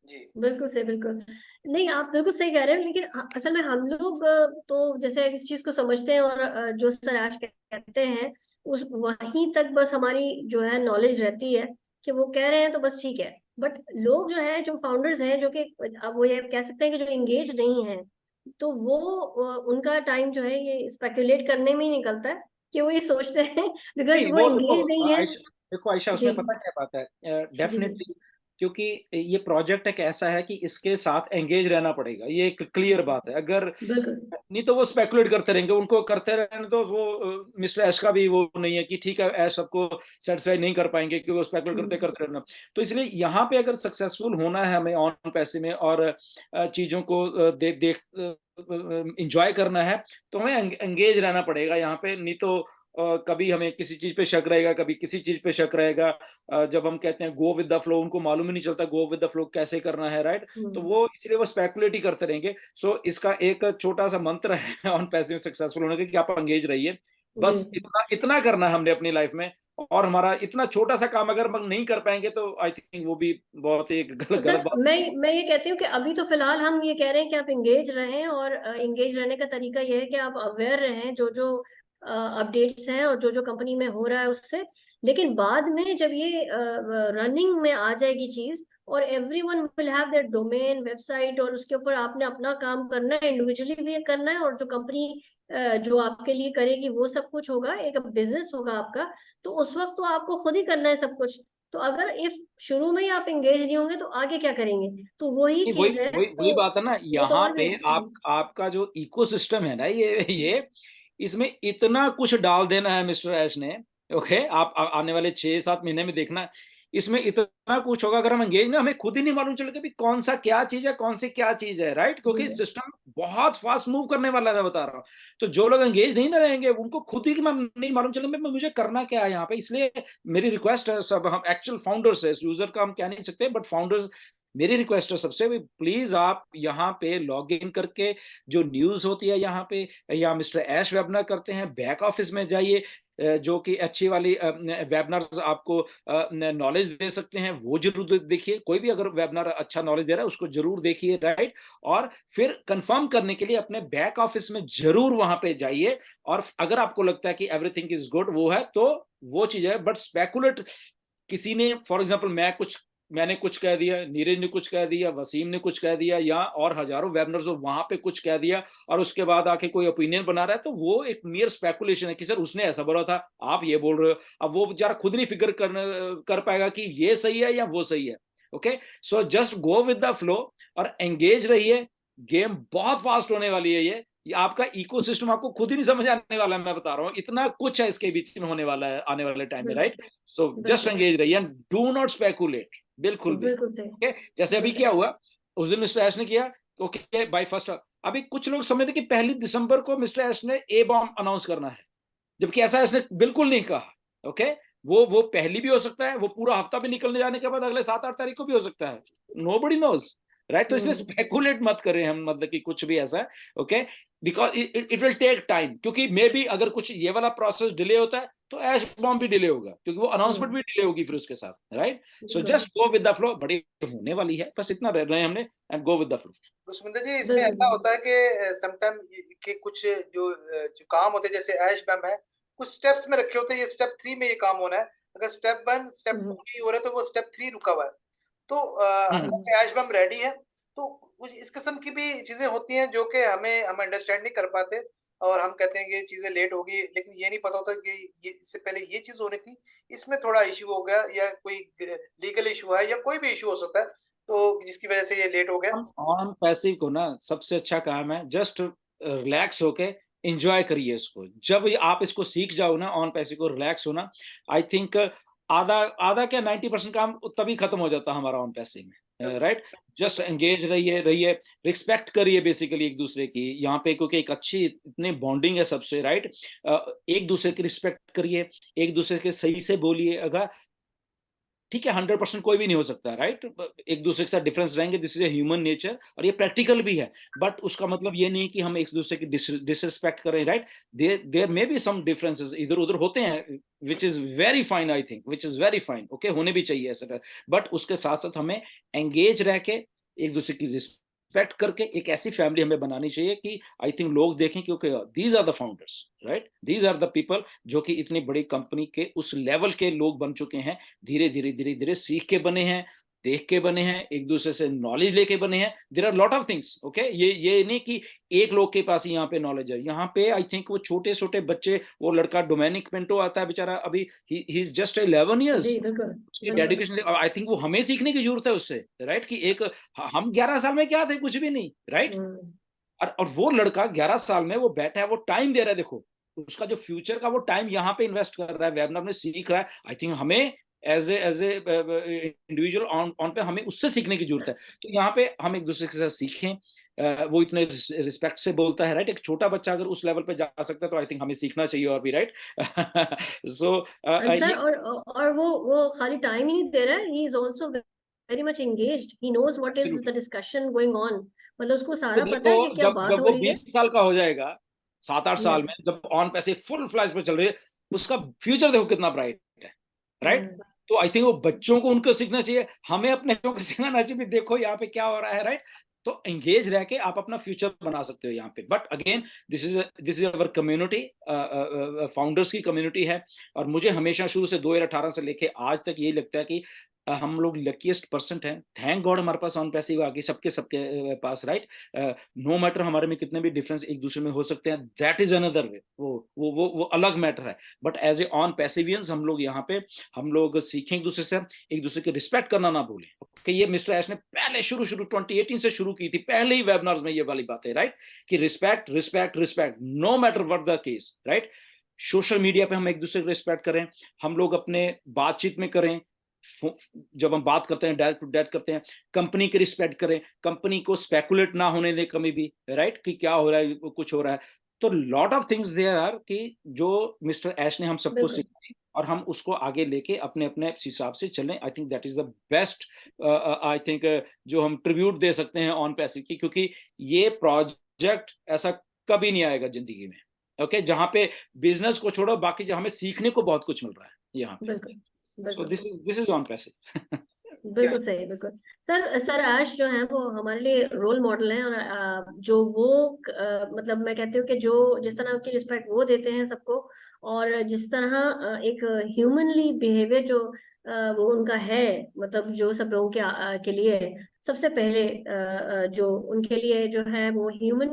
जी। बिल्कुल सही बिल्कुल। नहीं आप बिल्कुल सही कह रहे हो, लेकिन असल में हम लोग तो जैसे इस चीज को समझते हैं और जो सर आज कहते हैं उस वहीं तक बस हमारी जो है नॉलेज रहती है कि वो कह रहे हैं तो बस ठीक है। बट लोग जो है, जो फाउंडर्स हैं, जो कि अब वो ये कह सकते हैं कि जो एंगेज नहीं है, तो वो उनका टाइम जो है ये स्पेकुलेट करने में ही निकलता है कि वो ये सोचते हैं बिकॉज नहीं, वो वो एंगेज नहीं है। आयशा, देखो आयशा, जी उसमें पता क्या बात है, जी जी डेफिनेटली, क्योंकि ये प्रोजेक्ट एक ऐसा है कि इसके साथ एंगेज रहना पड़ेगा, ये एक क्लियर बात है। अगर बिल्कुल। नहीं तो वो स्पेकुलेट करते रहेंगे, उनको करते रहने तो वो मिस्टर ऐश का भी वो नहीं है कि ठीक है ऐश सबको सेटिस्फाई नहीं कर पाएंगे, क्योंकि वो स्पेकुलेट करते हम्म, करते रहना। तो इसलिए यहाँ पे अगर सक्सेसफुल होना है हमें ऑन पैसे में, और चीजों को देख इंजॉय करना है, तो हमें एंगेज रहना पड़ेगा यहाँ पे। नहीं तो कभी हमें किसी चीज पे शक रहेगा, कभी किसी चीज पे शक रहेगा। जब हम कहते हैं गो विद द फ्लो, उनको मालूम ही नहीं चलता गो विद द फ्लो कैसे करना है, राइट? तो हम्म, वो इसलिए वो स्पेकुलेट ही करते रहेंगे। सो इसका एक छोटा सा मंत्र है ऑन पैसे में सक्सेसफुल होने का कि आप एंगेज रहिए। जी। बस इतना इतना करना है हमने अपनी लाइफ में। और हमारा इतना छोटा सा काम अगर हम नहीं कर पाएंगे तो आई थिंक वो भी बहुत ही एक तो गलत सर बात। मैं ये कहती हूँ कि अभी तो फिलहाल हम ये कह रहे हैं कि आप एंगेज रहें, और एंगेज रहने का तरीका ये है कि आप अवेयर रहें जो जो अपडेट्स हैं और जो जो कंपनी में हो रहा है उससे। लेकिन बाद में जब ये रनिंग में आ जाएगी चीज, और everyone will have their domain website, और उसके ऊपर आपने अपना काम करना है, इंडिविजुअली भी करना है, और जो कंपनी जो आपके लिए करेगी वो सब कुछ होगा, एक बिजनेस होगा आपका। तो उस वक्त तो आपको खुद ही करना है सब कुछ। तो अगर इफ शुरू में ही आप एंगेज नहीं होंगे तो आगे क्या करेंगे? तो वही नहीं, वही चीज है। वही तो वही बात है ना, वो तो यहाँ और भी पे जी आपका जो इकोसिस्टम है ना, ये इसमें इतना कुछ डाल देना है मिस्टर ऐश ने। ओके, आप आने वाले 6-7 महीने में देखना, इसमें इतना कुछ होगा। अगर हम एंगेज ना, हमें खुद ही नहीं मालूम चलेगा भी कौन सा क्या चीज है, कौन सी क्या चीज है, राइट? क्योंकि जी सिस्टम बहुत फास्ट मूव करने वाला है, मैं बता रहा हूँ। तो जो लोग एंगेज नहीं ना रहेंगे, उनको खुद ही नहीं मालूम चलेगा मुझे करना क्या है यहाँ पे। इसलिए मेरी रिक्वेस्ट है, सब हम एक्चुअल फाउंडर्स है, यूजर का हम कह नहीं सकते, बट फाउंडर्स, मेरी रिक्वेस्ट है सबसे भी, प्लीज आप यहाँ पे लॉग इन करके जो न्यूज होती है यहाँ पे, या मिस्टर ऐश वेबिनार करते हैं, बैक ऑफिस में जाइए, जो कि अच्छी वाली वेबिनार्स आपको नॉलेज दे सकते हैं, वो जरूर देखिए। कोई भी अगर वेबिनार अच्छा नॉलेज दे रहा है उसको जरूर देखिए, राइट? और फिर कंफर्म करने के लिए अपने बैक ऑफिस में जरूर वहां पे जाइए। और अगर आपको लगता है कि एवरीथिंग इज गुड, वो है तो वो चीज है। बट स्पेकुलेट, किसी ने फॉर एग्जांपल मैंने कुछ कह दिया, नीरज ने कुछ कह दिया, वसीम ने कुछ कह दिया, या और हजारों वेबनर्स वहां पे कुछ कह दिया, और उसके बाद आके कोई ओपिनियन बना रहा है, तो वो एक मियर स्पेकुलेशन है कि सर उसने ऐसा बोला था, आप ये बोल रहे हो। अब वो बेचारा खुद नहीं फिगर कर पाएगा कि ये सही है या वो सही है। Okay, so just go with the flow और एंगेज रहिए। गेम बहुत फास्ट होने वाली है ये, ये आपका इकोसिस्टम आपको खुद ही नहीं समझ आने वाला है, मैं बता रहा हूँ, इतना कुछ है इसके बीच में होने वाला है आने वाले टाइम में, राइट? सो जस्ट एंगेज रहिए एंड डू नॉट स्पेकुलेट, बिल्कुल भी। बिल्कुल सही। ओके, जैसे अभी क्या हुआ उस दिन मिस्टर ऐश ने किया, ओके बाय फर्स्ट, अभी कुछ लोग समझते कि 1 दिसंबर को मिस्टर ऐश ने ए बॉम्ब अनाउंस करना है, जबकि ऐसा इसने बिल्कुल नहीं कहा। ओके, वो पहली भी हो सकता है, वो पूरा हफ्ता भी निकलने जाने के बाद अगले 7-8 तारीख को भी हो सकता है, नोबडी नोज, राइट? तो इसलिए स्पेकुलेट मत करें हम, मतलब कि कुछ भी ऐसा, okay, because it will take time, क्योंकि मे बी अगर कुछ ये वाला प्रोसेस डिले होता है तो ऐश बॉम्ब भी डिले होगा, क्योंकि वो अनाउंसमेंट भी डिले होगी फिर उसके साथ, right? So just go with the flow, बड़ी होने वाली है, बस इतना रह रहे हैं हमने, and go with the flow. Dushminder ji, इसमें ऐसा होता है कि समटाइम कि कुछ जो काम होते हैं जैसे ऐश बम है, कुछ स्टेप्स में रखे होते हैं, ये स्टेप 3 में ये काम होना है, अगर स्टेप 1 स्टेप 2 नहीं हो रहा है तो वो स्टेप 3 रुका हुआ है। तो हालांकि ऐश बम रेडी है, तो कुछ इस किस्म की भी चीजें होती हैं जो कि हम अंडरस्टैंड नहीं कर पाते, और हम कहते हैं कि ये चीजें लेट होगी, लेकिन ये नहीं पता होता कि ये इससे पहले ये चीज होनी थी, इसमें थोड़ा इशू हो गया, या कोई लीगल इशू है, या कोई भी इशू हो सकता है, तो जिसकी वजह से ये लेट हो गया। ऑन पैसिव को ना सबसे अच्छा काम है जस्ट रिलैक्स होके एंजॉय करिए इसको। जब आप इसको सीख जाओ ना, ऑन पैसिव को रिलैक्स होना, आई थिंक आधा आधा क्या 90% काम तभी खत्म हो जाता है हमारा ऑन पैसिव में, राइट? जस्ट एंगेज रहिए, रिस्पेक्ट करिए बेसिकली एक दूसरे की यहाँ पे, क्योंकि एक अच्छी इतने बॉन्डिंग है सबसे, राइट? एक दूसरे की रिस्पेक्ट करिए, एक दूसरे के सही से बोलिए। अगर ठीक है 100% कोई भी नहीं हो सकता, राइट? एक दूसरे के साथ डिफरेंस रहेंगे, this is a human nature, और ये प्रैक्टिकल भी है, बट उसका मतलब ये नहीं कि हम एक दूसरे की डिसरिस्पेक्ट करें, right? There may be some differences इधर उधर होते हैं, which is very fine, I think which is very fine, okay, होने भी चाहिए ऐसा, बट उसके साथ साथ हमें एंगेज रह के एक दूसरे की रिस्पेक्ट करके एक ऐसी फैमिली हमें बनानी चाहिए कि आई थिंक लोग देखें, क्योंकि these are the founders, right? These are the people जो कि इतनी बड़ी कंपनी के उस लेवल के लोग बन चुके हैं, धीरे धीरे सीख के बने हैं, देख के बने हैं, एक दूसरे से नॉलेज लेके बने हैं। There are lot of things, okay, ये नहीं कि एक लोग के पास ही यहाँ पे नॉलेज है। यहाँ पे आई थिंक वो छोटे छोटे बच्चे, वो लड़का डोमेनिक पिंटो आता है बेचारा, अभी ही इज जस्ट 11 ईयर्स, उसकी डेडिकेशन, आई थिंक वो हमें सीखने की जरूरत है उससे, राइट? कि एक हम 11 साल में क्या थे, कुछ भी नहीं, राइट? और वो लड़का 11 साल में वो बैठा है, वो टाइम दे रहा है, देखो उसका जो फ्यूचर का वो टाइम यहाँ पे इन्वेस्ट कर रहा है, वेबिनार में सीख रहा है। आई थिंक हमें एज ए इंडिविजुअल ऑन पे हमें उससे सीखने की जरूरत है। तो यहाँ पे हम एक दूसरे के साथ सीखें, वो इतने रिस्पेक्ट से बोलता है, राइट? एक छोटा बच्चा अगर उस लेवल पे जा सकता है तो आई थिंक हमें सीखना चाहिए और भी, राइट? सो सर, और वो खाली टाइम ही नहीं दे रहा है, he is also very much engaged, he knows what is the discussion going on, मतलब उसको सारा पता है कि क्या बात जब हो वो रही है। 20 साल का हो जाएगा, 7-8 साल में, जब ऑन पैसे फुल फ्लैश पे चल रही है, उसका फ्यूचर देखो कितना ब्राइट है, राइट? तो आई थिंक वो बच्चों को उनको सीखना चाहिए, हमें अपने बच्चों को सिखाना चाहिए, देखो यहाँ पे क्या हो रहा है, राइट? तो एंगेज रह के आप अपना फ्यूचर बना सकते हो यहाँ पे। But again this is our community, founders की कम्युनिटी है, और मुझे हमेशा शुरू से 2018 से लेके आज तक यही लगता है कि हम लोग लकीएस्ट परसेंट हैं, थैंक गॉड हमारे पास ऑन पैसिव आ गई, सबके पास, राइट? नो मैटर हमारे में कितने भी डिफरेंस एक दूसरे में हो सकते हैं, दैट इज अनदर वे, वो अलग मैटर है। बट एज ए ऑन पैसिवियंस हम लोग यहाँ पे हम लोग सीखें एक दूसरे से, एक दूसरे की रिस्पेक्ट करना ना भूलें। कि ये मिस्टर ऐश ने पहले शुरू 2018 से शुरू की थी, पहले ही वेबिनार्स में ये वाली बात है, राइट? कि respect respect respect, no matter what the case, right? Social media पे हम एक दूसरे को रिस्पेक्ट करें, हम लोग अपने बातचीत में करें, जब हम बात करते हैं डायरेक्ट टू डायरेक्ट करते हैं, कंपनी की रिस्पेक्ट करें, कंपनी को स्पेकुलेट ना होने दें कभी भी, राइट? कि क्या हो रहा है, कुछ हो रहा है। तो lot of things there are कि जो मिस्टर ऐश ने हम सबको सिखाई, और हम उसको आगे लेके अपने अपने हिसाब से चलें। I think that is the best, I think जो हम ट्रिब्यूट दे सकते हैं ऑन पैसिव की, क्योंकि ये प्रोजेक्ट ऐसा कभी नहीं आएगा जिंदगी में, ओके? जहां पे बिजनेस को छोड़ो, बाकी जो हमें सीखने को बहुत कुछ मिल रहा है यहाँ पे। So this is on passive. बिल्कुल सही, बिल्कुल। सर ऐश जो है वो हमारे लिए रोल मॉडल है, और जो वो मतलब मैं कहती हूँ कि जो जिस तरह की रिस्पेक्ट वो देते हैं सबको, और जिस तरह एक ह्यूमनली बिहेवियर जो वो उनका है, मतलब जो सब लोगों के लिए सबसे पहले जो उनके लिए जो है वो ह्यूमन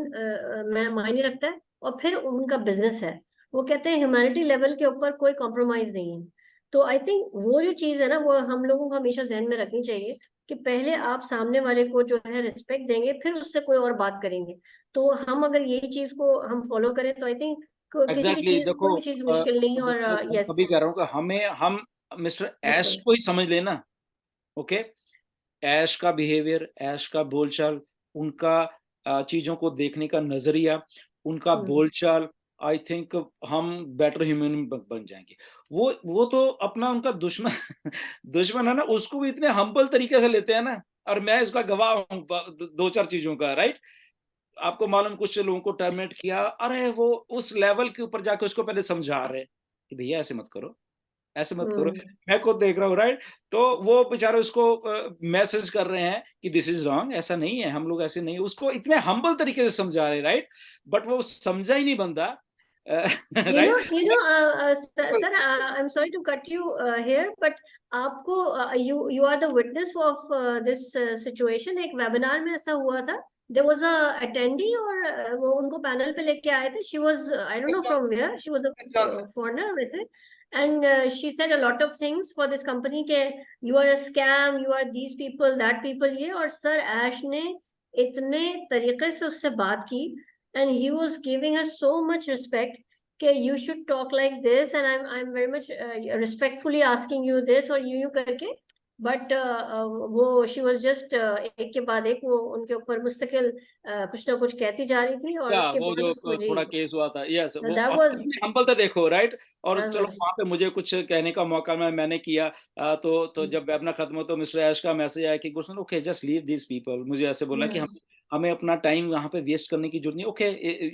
में मायने रखता है, और फिर उनका बिजनेस है। वो कहते हैं ह्यूमैनिटी लेवल के ऊपर कोई कॉम्प्रोमाइज नहीं है। तो आई थिंक वो जो चीज है ना, वो हम लोगों को हमेशा जहन में रखनी चाहिए कि पहले आप सामने वाले को जो है रिस्पेक्ट देंगे, फिर उससे कोई और बात करेंगे। तो हम अगर यही चीज को हम फॉलो करें तो आई थिंक किसी भी चीज, देखो, कोई भी चीज मुश्किल नहीं। और यस, अभी कह रहा हूँ कि हम मिस्टर ऐश बिल्कुल। को ही समझ लेना। ओके, ऐश का बिहेवियर, ऐश का बोलचाल, उनका चीजों को देखने का नजरिया, उनका बोलचाल, आई थिंक हम बेटर ह्यूमन बन जाएंगे। वो तो अपना उनका दुश्मन दुश्मन है ना, उसको भी इतने हम्बल तरीके से लेते हैं ना। और मैं इसका गवाह हूँ दो चार चीजों का, राइट। आपको मालूम, कुछ लोगों को टर्मिनेट किया, अरे वो उस लेवल के ऊपर जाके उसको पहले समझा रहे कि भैया ऐसे मत करो, ऐसे मत करो। मैं खुद देख रहा हूँ, राइट। तो वो बेचारे उसको मैसेज कर रहे हैं कि दिस इज रॉन्ग, ऐसा नहीं है, हम लोग ऐसे नहीं, उसको इतने हम्बल तरीके से समझा रहे हैं, राइट। बट वो समझा ही नहीं बंदा, right. Sir, I'm sorry to cut you here, but आपको you are the witness of this situation. एक वेबिनार में ऐसा हुआ था, there was a attendee और वो उनको पैनल पे लेके आए थे. She was I don't know from where, she was a foreigner वैसे, and she said a lot of things for this company के you are a scam, you are these people, that people, ये। और सर ऐश ने इतने तरीके से उससे बात की, and he was giving her so much respect कि you should talk like this, and I'm very much respectfully asking you this और you करके। बट वो she was just एक के बाद एक वो उनके ऊपर मुस्तकिल कुछ ना कुछ कहती जा रही थी। और या उसके वो बाद जो उसको जी थोड़ा केस हुआ था, यस, वो that was हम्बल था, देखो, राइट। और चलो वहां पे मुझे कुछ कहने का मौका मैंने किया, तो जब वेबिनार खत्म हो तो मिस्टर ऐश का मैसेज आया कि Gulshan, okay, just leave this people. मुझे ऐसे बोला कि हमें अपना टाइम वहां पे वेस्ट करने की जरूरत नहीं, ओके,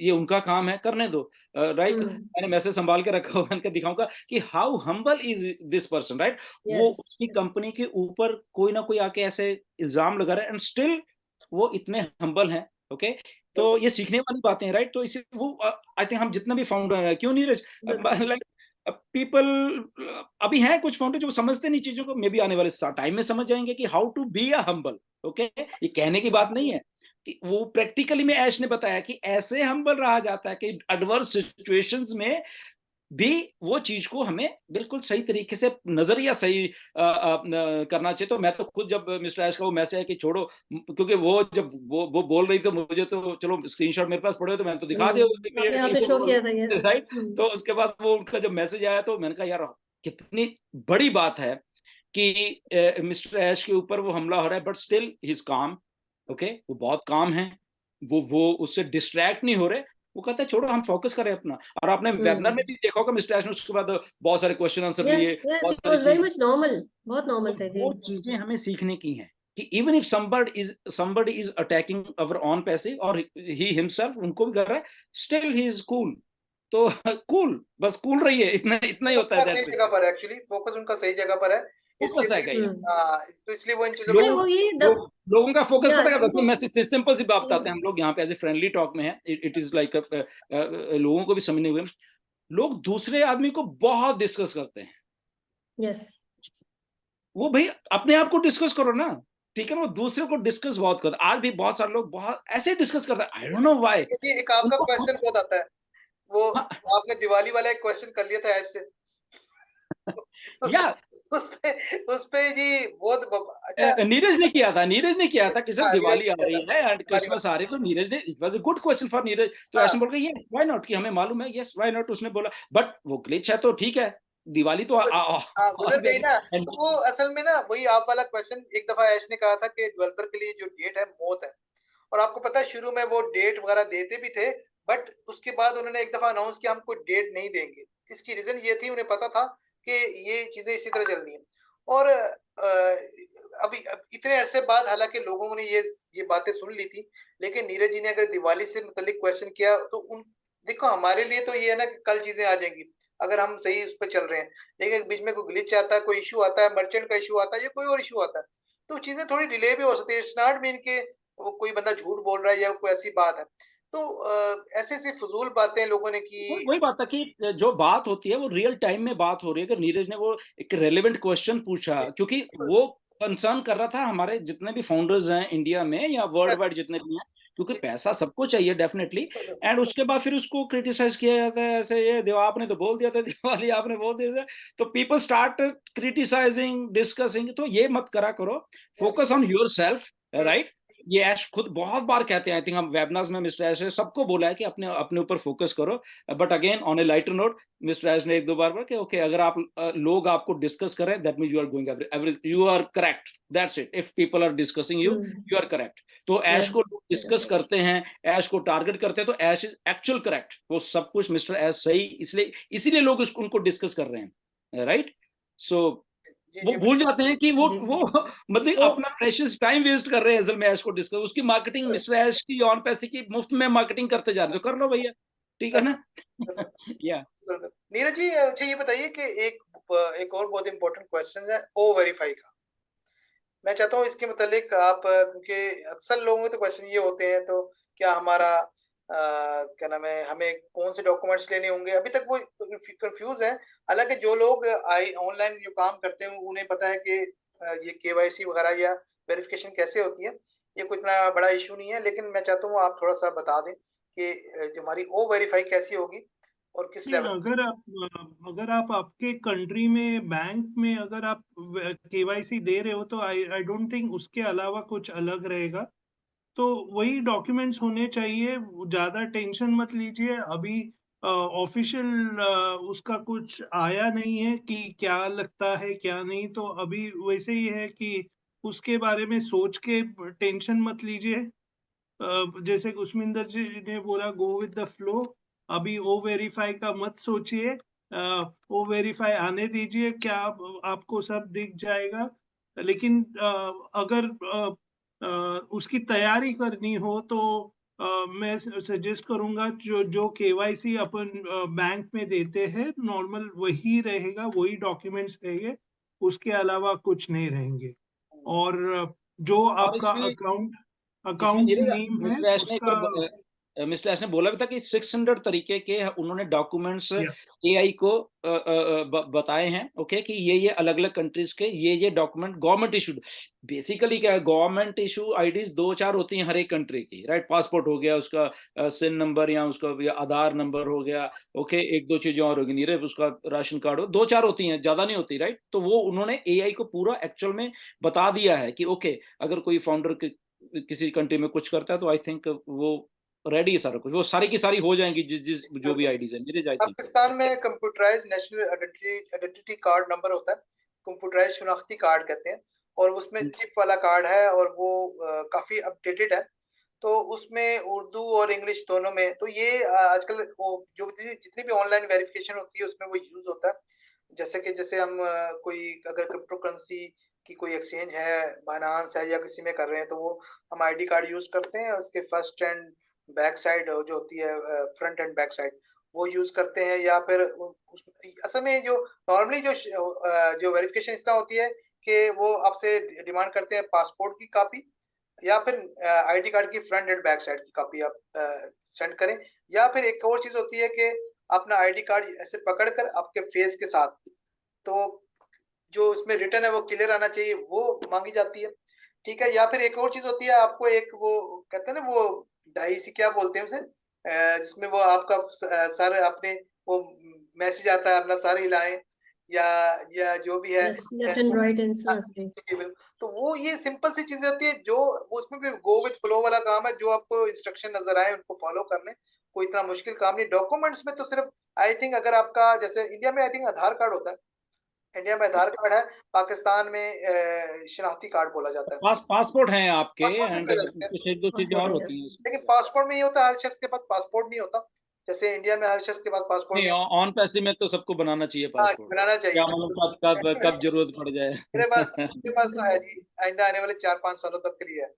ये उनका काम है, करने दो, राइट। मैंने मैसेज संभाल के रखा हुआ, मैंने दिखाऊंगा कि how humble is this person, right. वो उसकी कंपनी के ऊपर कोई ना कोई आके ऐसे इल्जाम लगा रहा है, एंड स्टिल वो इतने हम्बल हैं। ओके, तो ये सीखने वाली बातें हैं, राइट। तो इसे वो आई थिंक हम जितना भी फाउंडर है, क्यों नीरज, लाइक पीपल, अभी हैं कुछ फाउंडर जो समझते नहीं चीजों को, मे बी आने वाले टाइम में समझ जाएंगे कि how to be a humble. Okay, ये कहने की बात नहीं है, कि वो प्रैक्टिकली में ऐश ने बताया कि ऐसे हम्बल रहा जाता है कि एडवर्स सिचुएशंस में भी वो चीज को हमें बिल्कुल सही तरीके से नजरिया सही करना चाहिए। तो मैं तो खुद, जब मिस्टर ऐश का वो मैसेज है कि छोड़ो, क्योंकि वो जब वो बोल रही, तो मुझे तो चलो स्क्रीनशॉट मेरे पास पड़े तो मैंने तो दिखा दिया, राइट। तो उसके बाद वो उनका जब मैसेज आया तो मैंने कहा यार कितनी बड़ी बात है कि मिस्टर ऐश के ऊपर वो हमला हो रहा है, बट स्टिल ही इज काम। ओके, वो बहुत काम है, वो उससे डिस्ट्रैक्ट नहीं हो रहे। वो कहता है छोड़ो, हम फोकस करें अपना। और आपने वेबिनार में भी देखा होगा मिस्टर ऐश ने उसके बाद बहुत सारे क्वेश्चन आंसर लिए, बहुत सारी बहुत नॉर्मल थे जी। वो चीजें हमें सीखने की हैं कि even if somebody is attacking our own पैसे, और he himself उनको भी कर रहा है, still he is cool। तो कूल, बस कूल रहिए, इतना ही होता है। सही जगह पर है, एक्चुअली फोकस उनका सही जगह पर है, तो इसलिए वो इन चीजों को लोगों का फोकस पता है। वैसे मैं सिंपल सी बात बताते हैं, हम लोग यहाँ पे एज ए फ्रेंडली टॉक में है, इट इज लाइक लोगों को भी समझने हुए, लोग दूसरे आदमी को बहुत डिस्कस करते हैं। यस, वो भाई अपने आप को डिस्कस करो ना, ठीक है। वो दूसरे को डिस्कस बहुत करते, आज भी बहुत सारे लोग बहुत ऐसे डिस्कस करते हैं, आई डोंट नो व्हाई। एक आपका क्वेश्चन बहुत आता है, वो आपने दिवाली वाला एक क्वेश्चन कर लिया था ऐसे या उसपे जी बहुत अच्छा नीरज ने किया था कि सर दिवाली आ रही है एंड क्रिसमस आ रही है, तो नीरज ने, it was a good question for Neeraj. तो ऐसे बोल के यस व्हाई नॉट, कि हमें मालूम है, यस व्हाई नॉट उसने बोला, बट वो ग्लिच है तो ठीक है, दिवाली तो गुजर गई ना। तो वो असल में ना वही आप वाला क्वेश्चन, एक दफा ऐश ने कहा था कि डेवलपर के लिए जो डेट है मौत है, और आपको पता है शुरू में वो डेट वगैरह देते भी थे, बट उसके बाद उन्होंने एक दफा अनाउंस किया हम कोई डेट नहीं देंगे। इसकी रीजन ये थी, उन्हें पता था कि ये चीजें इसी तरह चलनी है। और अभी इतने अरसे बाद हालांकि लोगों ने ये बातें सुन ली थी, लेकिन नीरज जी ने अगर दिवाली से मुतालिक क्वेश्चन किया तो देखो हमारे लिए तो ये है ना कि कल चीजें आ जाएंगी अगर हम सही उस पर चल रहे हैं, लेकिन बीच में कोई ग्लिच आता है, कोई इशू आता है, मर्चेंट का इशू आता है या कोई और इशू आता है, तो चीजें थोड़ी डिले भी हो सकती है। इट्स नॉट मीन के वो कोई बंदा झूठ बोल रहा है या कोई ऐसी बात है। तो ऐसे फजूल बातें लोगों ने की। वही बात है कि जो बात होती है वो रियल टाइम में बात हो रही है। अगर नीरज ने वो एक रेलेवेंट क्वेश्चन पूछा, क्योंकि वो कंसर्न कर रहा था हमारे जितने भी फाउंडर्स हैं इंडिया में या वर्ल्ड वाइड जितने भी हैं, क्योंकि जी, पैसा सबको चाहिए डेफिनेटली। एंड उसके बाद फिर उसको क्रिटिसाइज किया जाता है, ऐसे ये देवा आपने तो बोल दिया था, दिवाली आपने बोल दिया था, तो पीपल स्टार्ट क्रिटिसाइजिंग, डिस्कसिंग। तो ये मत करा करो, focus on your self, right. ये ऐश खुद बहुत बार कहते हैं, आई थिंक हम वेबनार्स में मिस्टर ऐश ने सबको बोला है कि अपने अपने ऊपर फोकस करो। But again on a lighter note, mister Ash ने एक दो बार बोला कि ओके, अगर आप लोग आपको डिस्कस करें, that means you are going every, you are correct, that's it. If people are discussing you, you are correct. तो ऐश को डिस्कस करते हैं, ऐश को टारगेट करते हैं, तो ऐश इज एक्चुअल करेक्ट, वो सब कुछ मिस्टर ऐश सही, इसलिए इसीलिए लोग उनको डिस्कस कर रहे हैं, राइट। सो जी, वो जी, भूल जाते हैं कि वो मतलब तो अपना प्रेशियस टाइम वेस्ट कर रहे हैं असल में ऐश को डिस्कस। उसकी मार्केटिंग मिस्टर ऐश की ऑन पैसे की मुफ्त में मार्केटिंग करते जा रहे हो, तो कर लो भैया, ठीक है ना। या बिल्कुल। नीरज जी, अच्छा ये बताइए कि एक और बहुत इंपॉर्टेंट क्वेश्चन है ओ वेरीफाई का। मैं चाहता हूँ इसके मुतालिक आप, क्योंकि अक्सर लोगों के तो क्वेश्चन ये होते हैं, तो क्या हमारा क्या नाम है, हमें कौन से डॉक्यूमेंट्स लेने होंगे, अभी तक वो कंफ्यूज है। हालांकि जो लोग आई ऑनलाइन जो काम करते हैं उन्हें पता है कि ये केवाईसी वगैरह या वेरिफिकेशन कैसे होती है, ये कोई इतना बड़ा इशू नहीं है। लेकिन मैं चाहता हूँ आप थोड़ा सा बता दें कि जो हमारी ओ वेरीफाई कैसी होगी और किस नहीं, लेवल। अगर आप आपके कंट्री में बैंक में अगर आप केवाईसी दे रहे हो तो आई आई डोंट थिंक उसके अलावा कुछ अलग रहेगा। तो वही डॉक्यूमेंट्स होने चाहिए, ज्यादा टेंशन मत लीजिए। अभी ऑफिशियल उसका कुछ आया नहीं है कि क्या लगता है क्या नहीं, तो अभी वैसे ही है कि उसके बारे में सोच के टेंशन मत लीजिए। जैसे कुशमिंदर जी ने बोला, गो विद द फ्लो। अभी ओ वेरीफाई का मत सोचिए, ओ वेरीफाई आने दीजिए, क्या आपको सब दिख जाएगा। लेकिन अगर उसकी तैयारी करनी हो तो मैं सजेस्ट करूंगा जो जो केवाईसी अपन बैंक में देते हैं नॉर्मल वही रहेगा, वही डॉक्यूमेंट्स रहेंगे, उसके अलावा कुछ नहीं रहेंगे। और जो और आपका इसमें अकाउंट इसमें अकाउंट नीरज, नेम है मिस्टर ऐश ने एक उसका। बार मिस्टर ऐश ने बोला भी था कि 600 तरीके के उन्होंने डॉक्यूमेंट्स या एआई को बताए हैं, ओके, कि ये अलग अलग कंट्रीज के ये डॉक्यूमेंट गवर्नमेंट इशूड। बेसिकली क्या है, गवर्नमेंट इशू आईडीज दो चार होती हैं हर एक कंट्री की, राइट। पासपोर्ट हो गया, उसका सिन नंबर या उसका या आधार नंबर हो गया, ओके, एक दो चीजें और होगी नीरज, उसका राशन कार्ड हो, दो चार होती हैं, ज्यादा नहीं होती, राइट। तो वो उन्होंने एआई को पूरा एक्चुअल में बता दिया है कि ओके, अगर कोई फाउंडर किसी कंट्री में कुछ करता है तो आई थिंक वो रेडी है, सारा कुछ वो सारी की सारी हो जाएंगी, जिस जिस जो भी आईडीज है मेरे, आई थिंक। पाकिस्तान में computerize national identity card number होता है, कंप्यूटराइज शनाख्ती कार्ड कहते हैं, और उसमें चिप वाला कार्ड है और वो काफी अपडेटेड है। तो उसमें उर्दू और इंग्लिश दोनों में, तो ये आजकल वो जो जितनी भी ऑनलाइन वेरिफिकेशन होती है उसमें वो यूज होता है। जैसे कि जैसे हम कोई अगर क्रिप्टो करेंसी की कोई एक्सचेंज है, बाइनांस है या किसी में कर रहे हैं, तो वो हम आईडी कार्ड यूज करते हैं, उसके फर्स्ट एंड बैक साइड जो होती है, फ्रंट एंड बैक साइड, वो यूज करते हैं। या फिर असल में जो नॉर्मली जो वेरिफिकेशन इस तरह होती है कि वो आपसे डिमांड करते हैं पासपोर्ट की कॉपी, या फिर आईडी कार्ड की फ्रंट एंड बैक साइड की कॉपी आप सेंड करें। या फिर एक और चीज होती है कि अपना आईडी कार्ड ऐसे पकड़कर आपके फेस के साथ, तो जो उसमें रिटर्न है वो क्लियर आना चाहिए, वो मांगी जाती है। ठीक है। या फिर एक और चीज होती है, आपको एक वो कहते हैं ना, वो डाई सी क्या बोलते हैं उसे, जिसमें वो आपका सर अपने वो मैसेज आता है, अपना सर हिलाएं या जो भी है, यस, लेफ्ट एंड राइट हाँ, आंसर। ठीक है, बिल्कुल। तो वो ये सिंपल सी चीजें होती है जो वो उसमें भी गो विद फ्लो वाला काम है, जो आपको इंस्ट्रक्शन नजर आए उनको फॉलो करने, कोई इतना मुश्किल काम नहीं। डॉक्यूमेंट्स में तो सिर्फ आई थिंक अगर आपका, जैसे इंडिया में आई थिंक आधार कार्ड होता है, इंडिया में आधार कार्ड है, पाकिस्तान में शनाख्ती कार्ड बोला जाता है। पासपोर्ट हैं आपके, पासपोर्ट भी एंड कह सकते हैं, कुछ एक दो चीजें पासपोर्ट और है, होती हैं यस। उसमें। लेकिन पासपोर्ट में ये होता है हर शख्स के पास पासपोर्ट नहीं होता, जैसे इंडिया में हर शख्स के पास पासपोर्ट नहीं, नहीं होता। ऑन पैसे में तो सबको बनाना चाहिए हाँ, पासपोर्ट, बनाना चाहिए क्या ना। मालूम कब कब कब जरूरत पड़ मेरे पास जाए। तो है जी, आइंदा आने वाले 4-5 सालों तक के लिए है।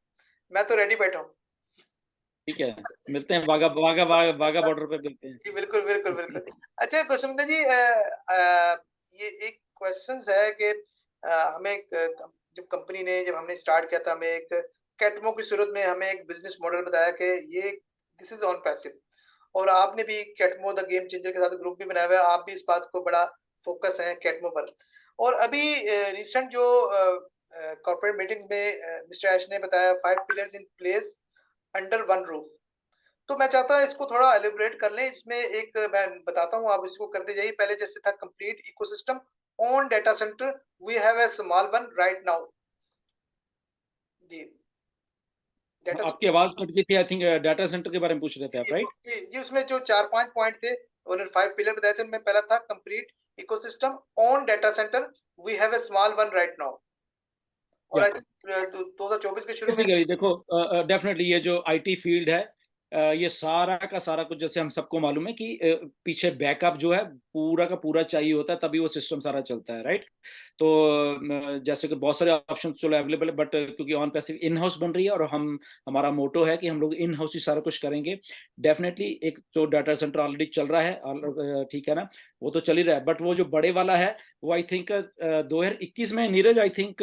मैं तो रेडी बैठा हूँ। ठीक है, मिलते हैं बागा बागा बागा बागा बॉर्डर पे मिलते जी, बिल्कुल, बिल्कुल, बिल्कुल। हैं। अच्छा कुसुमिता जी, ये एक क्वेश्चंस है कि हमें जब कंपनी ने, जब हमने स्टार्ट किया था, हमें एक कैटमो की सूरत में हमें एक बिजनेस मॉडल बताया कि ये दिस इज ऑन पैसिव, और आपने भी कैटमो द गेम चेंजर के साथ ग्रुप भी बनाया हुआ है, आप भी इस बात को बड़ा फोकस है कैटमो पर। और अभी रिसेंट जो कॉर्पोरेट मीटिंग्स में मिस्टर ऐश ने बताया 5 pillars in place under one roof. तो मैं चाहता हूँ इसको थोड़ा एलिब्रेट कर लें। इसमें एक मैं बताता हूँ, आप इसको करते जाइए। पहले जैसे था complete ecosystem on data center, we have a small one right now. जी डाटा आपकी आवाज कट गई थी, आई थिंक डाटा सेंटर के बारे में पूछ रहे थे आप, राइट? जी उसमें जो 4-5 पॉइंट थे, उन्होंने 5 पिलर बताए थे, उनमें पहला था complete ecosystem on data center, we have a small one right now. और आई थिंक 2024 के शुरू में देखो डेफिनेटली ये जो आईटी फील्ड है, ये सारा का सारा कुछ, जैसे हम सबको मालूम है कि पीछे बैकअप जो है पूरा का पूरा चाहिए होता है, तभी वो सिस्टम सारा चलता है, राइट? तो जैसे कि बहुत सारे ऑप्शन चलो अवेलेबल है, बट क्योंकि ऑन पैसिव इन हाउस बन रही है और हमारा मोटो है कि हम लोग इन हाउस ही सारा कुछ करेंगे। डेफिनेटली एक तो डाटा सेंटर ऑलरेडी चल रहा है, ठीक है ना, वो तो चल ही रहा है, बट वो जो बड़े वाला है वो आई थिंक 2021 में Neeraj, I think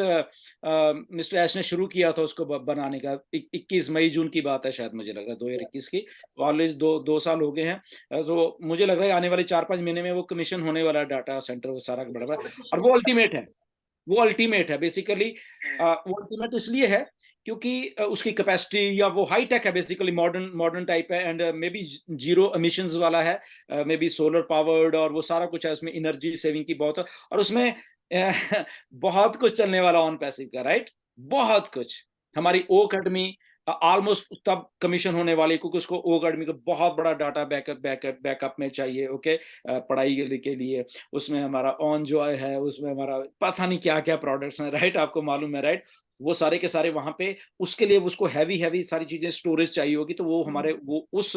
mister S ने शुरू किया था उसको बनाने का। 21 मई जून की बात है शायद, मुझे लग रहा है 2021 की। ऑलरेडी दो साल हो गए हैं। तो मुझे लग रहा है आने वाले 4-5 महीने में वो कमीशन होने वाला है डाटा सेंटर, वो सारा बड़ा बड़ा। और वो अल्टीमेट है बेसिकली। वो अल्टीमेट इसलिए है क्योंकि उसकी कैपेसिटी या वो हाई टेक है, बेसिकली मॉडर्न टाइप है, and may be zero emissions वाला है, मे बी सोलर पावर्ड, और वो सारा कुछ है उसमें, एनर्जी सेविंग की बहुत है, और उसमें बहुत कुछ चलने वाला ऑन पैसिव का, राइट? बहुत कुछ। हमारी ओ अकेडमी ऑलमोस्ट तब कमीशन होने वाली, क्योंकि उसको ओ अकेडमी को बहुत बड़ा डाटा बैकअप में चाहिए, ओके, पढ़ाई के लिए। उसमें हमारा ऑन जॉय है, उसमें हमारा पता नहीं क्या क्या प्रोडक्ट्स हैं, राइट? आपको मालूम है, राइट? वो सारे के सारे वहां पे, उसके लिए उसको हैवी सारी चीजें स्टोरेज चाहिए होगी, तो वो हमारे वो उस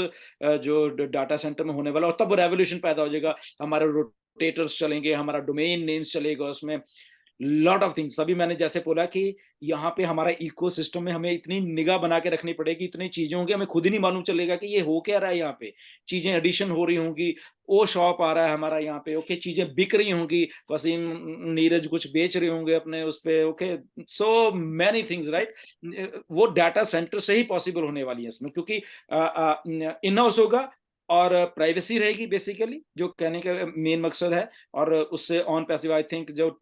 जो डाटा सेंटर में होने वाला, और तब वो रेवोल्यूशन पैदा हो जाएगा। हमारे रोटेटर्स चलेंगे, हमारा डोमेन नेम्स चलेगा उसमें, लॉट ऑफ थिंग्स। तभी मैंने जैसे बोला कि यहाँ पे हमारा इकोसिस्टम में हमें इतनी निगाह बना के रखनी पड़ेगी, इतनी चीजें होंगी, हमें खुद ही नहीं मालूम चलेगा कि ये हो क्या रहा है यहाँ पे। चीजें एडिशन हो रही होंगी, ओ शॉप आ रहा है हमारा यहाँ पे, ओके, चीजें बिक रही होंगी, वसीम नीरज कुछ बेच रहे होंगे अपने उस पे, okay, so many things, right? वो डाटा सेंटर से ही पॉसिबल होने वाली है इसमें, क्योंकि इन हाउस होगा और प्राइवेसी रहेगी, बेसिकली जो कहने का मेन मकसद है। और उससे ऑन पैसिव आई थिंक जो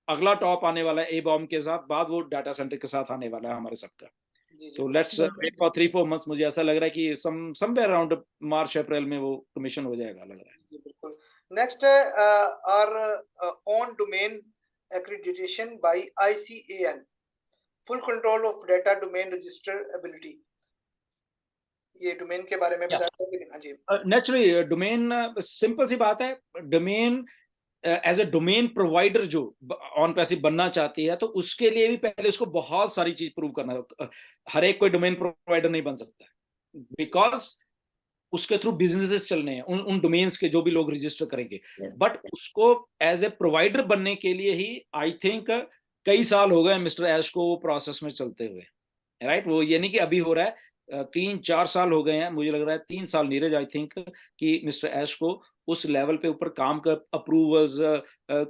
अगला टॉप आने वाला है ए बॉम्ब के साथ, बाद वो डाटा सेंटर के साथ आने वाला है हमारे सबका। तो लेट्स वेट फॉर 3-4 मंथ्स। मुझे ऐसा लग रहा है कि समवेयर अराउंड मार्च अप्रैल में वो कमीशन हो जाएगा, लग रहा है। बिल्कुल। नेक्स्ट है our on domain accreditation by ICAN, full control of data domain register ability. ये डोमेन के बारे में बताया कि हाँ जी। नेचुरली डोमेन, सिंपल सी बात है, domain as a domain provider जो ऑन पैसिव बनना चाहती है, तो उसके लिए भी पहले उसको बहुत सारी चीज प्रूव करना है। हर एक कोई डोमेन प्रोवाइडर नहीं बन सकता, बिकॉज उसके थ्रू बिजनेसेस चलने हैं, उन डोमेन्स के जो भी लोग रजिस्टर करेंगे। बट उसको एज ए प्रोवाइडर बनने के लिए ही आई थिंक कई साल हो गए मिस्टर ऐश को प्रोसेस में चलते हुए, राइट? वो ये नहीं कि अभी हो रहा है, 3-4 साल हो गए हैं, मुझे लग रहा है 3 साल नीरज, आई थिंक, कि मिस्टर ऐश को उस लेवल पे ऊपर काम कर, अप्रूवल्स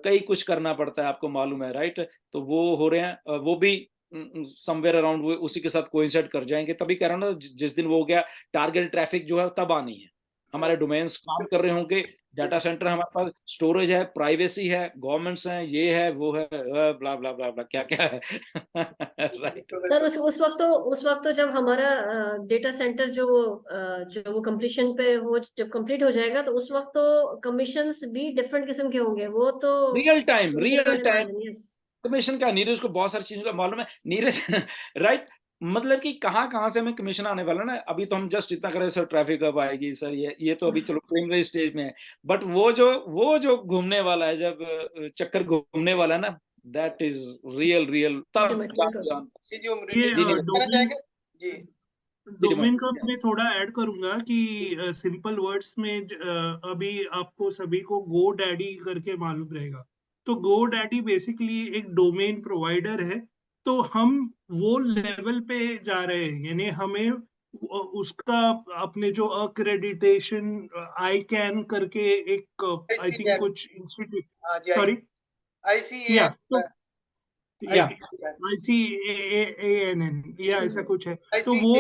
कई कुछ करना पड़ता है, आपको मालूम है, राइट? तो वो हो रहे हैं, वो भी समवेयर अराउंड वो उसी के साथ कोइंसाइड कर जाएंगे। तभी कह रहा हूं ना, जिस दिन वो हो गया टारगेट ट्रैफिक जो है तब आनी है। हमारे डोमेन्स काम कर रहे होंगे, डाटा सेंटर हमारे पास, स्टोरेज है, प्राइवेसी है, गवर्नमेंट्स हैं, ये है वो है, ब्ला ब्ला ब्ला ब्ला क्या क्या है। सर उस वक्त तो जब हमारा डेटा सेंटर जो वो कंप्लीशन पे हो, जब कंप्लीट हो जाएगा, तो उस वक्त तो कमीशंस भी डिफरेंट किस्म के होंगे। वो तो रियल टाइम कमीशन का, नीरज को बहुत सारी चीजों का मालूम है, नीरज, राइट? मतलब कि कहाँ से हमें कमीशन आने वाला ना। अभी तो हम जस्ट इतना करें सर ट्रैफिक कब आएगी सर, ये तो अभी चलो प्रीलिमिनरी स्टेज में है, बट वो जो घूमने वाला है, जब चक्कर घूमने वाला है ना, दैट इज रियल तब डोमेन का मैं थोड़ा ऐड करूंगा कि सिंपल वर्ड्स में अभी आपको सभी को गो डैडी करके मालूम रहेगा। तो गो डैडी बेसिकली एक डोमेन प्रोवाइडर है। तो हम वो लेवल पे जा रहे हैं, यानी हमें उसका अपने जो अक्रेडिटेशन ICAN करके एक आई थिंक कुछ इंस्टीट्यूट, सॉरी ICAN या ऐसा कुछ है। तो वो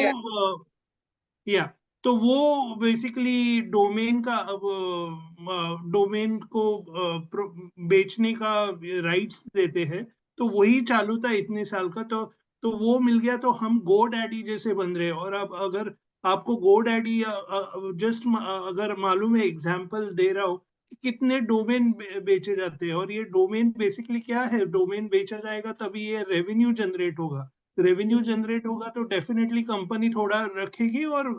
तो वो बेसिकली डोमेन का डोमेन को बेचने का राइट्स देते हैं। तो वही चालू था इतने साल का। तो तो वो मिल गया तो हम गो डैडी जैसे बन रहे हैं। और अब अगर आपको गो डैडी जस्ट अगर मालूम है, एग्जांपल दे रहा हूँ कि कितने डोमेन बेचे जाते हैं, और ये डोमेन बेसिकली क्या है, डोमेन बेचा जाएगा तभी ये रेवेन्यू जनरेट होगा। रेवेन्यू जनरेट होगा तो डेफिनेटली कंपनी थोड़ा रखेगी, और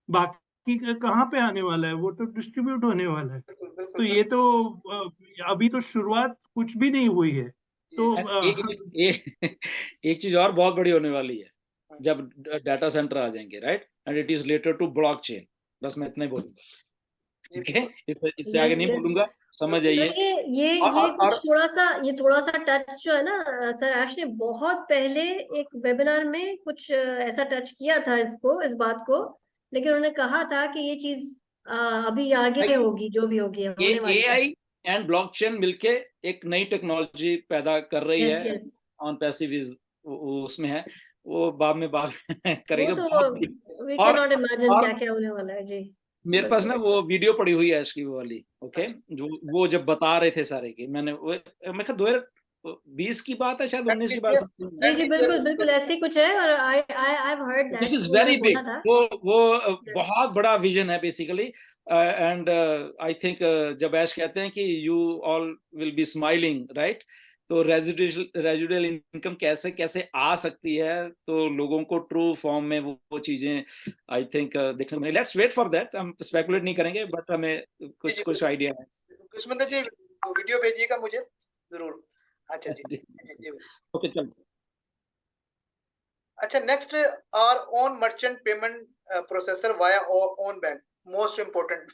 बाकी कहाँ पे आने वाला है, वो तो डिस्ट्रीब्यूट होने वाला है। बिल्कुल बिल्कुल तो ये तो अभी तो शुरुआत कुछ भी नहीं हुई है। तो एक चीज और बहुत बड़ी होने वाली है जब डाटा सेंटर आ जाएंगे, right, and it is related to blockchain. बस मैं इतना ही बोलूंगा, ठीक है, इससे आगे नहीं बोलूंगा, समझ सर आइए। ये कुछ थोड़ा सा टच जो है ना, सर ऐश ने बहुत पहले एक वेबिनार में कुछ ऐसा टच किया था इस बात को, लेकिन उन्होंने कहा था कि ये चीज अभी आगे होगी, जो भी होगी होने वाली है। एआई एंड ब्लॉकचेन मिलके एक नई टेक्नोलॉजी पैदा कर रही है, ऑन पैसिव उसमें है, वो बाद में बात करेंगे। वी कैन नॉट इमेजिन क्या क्या होने वाला है जी। मेरे पास ना वो वीडियो पड़ी हुई है इसकी, वो वाली, ओके, जो वो जब बता रहे थे सारे की, मैं 2020 की बात है, शायद 19 की बात है। जी बिल्कुल ऐसे ही कुछ है, और I have heard that, which is very big. वो बहुत बड़ा विजन है बेसिकली, एंड आई थिंक जब ऐश कहते हैं कि you all will be smiling, right, तो रेजिडुअल इनकम कैसे कैसे आ सकती है, तो लोगों को ट्रू फॉर्म में वो चीजें आई थिंक देखने में, लेट्स वेट फॉर दैट, हम स्पेकुलेट नहीं करेंगे, बट हमें कुछ आइडिया है। कुशमिंदर जी वीडियो भेजिएगा मुझे जरूर। अच्छा जी ओके, चलो। अच्छा, next our own merchant payment processor via own bank, most important.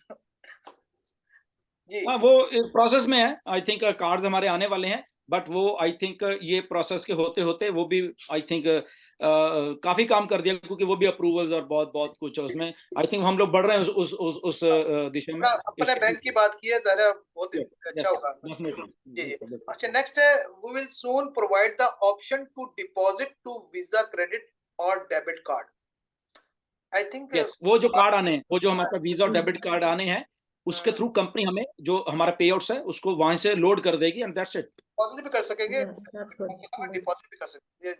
जी हाँ, वो प्रोसेस में है, आई थिंक कार्ड्स हमारे आने वाले हैं, बट वो आई थिंक ये प्रोसेस के होते होते वो भी आई थिंक काफी काम कर दिया, क्योंकि वो भी अप्रूवल्स और बहुत बहुत कुछ है उसमें। आई थिंक हम लोग बढ़ रहे हैं उस दिशा में। अपने बैंक की बात की है, जरा बहुत अच्छा होगा। जी अच्छा, नेक्स्ट है we will soon provide the option to deposit to visa credit और डेबिट कार्ड। आई थिंक वो जो कार्ड आने हैं, वो जो हमारे वीजा और डेबिट कार्ड आने हैं, उसके थ्रू कंपनी हमें जो हमारा पे आउट्स है उसको वहां से लोड कर देगी, एंड दैट्स इट। डिपॉजिट भी कर सकेंगे, डिपॉजिट भी कर सकते,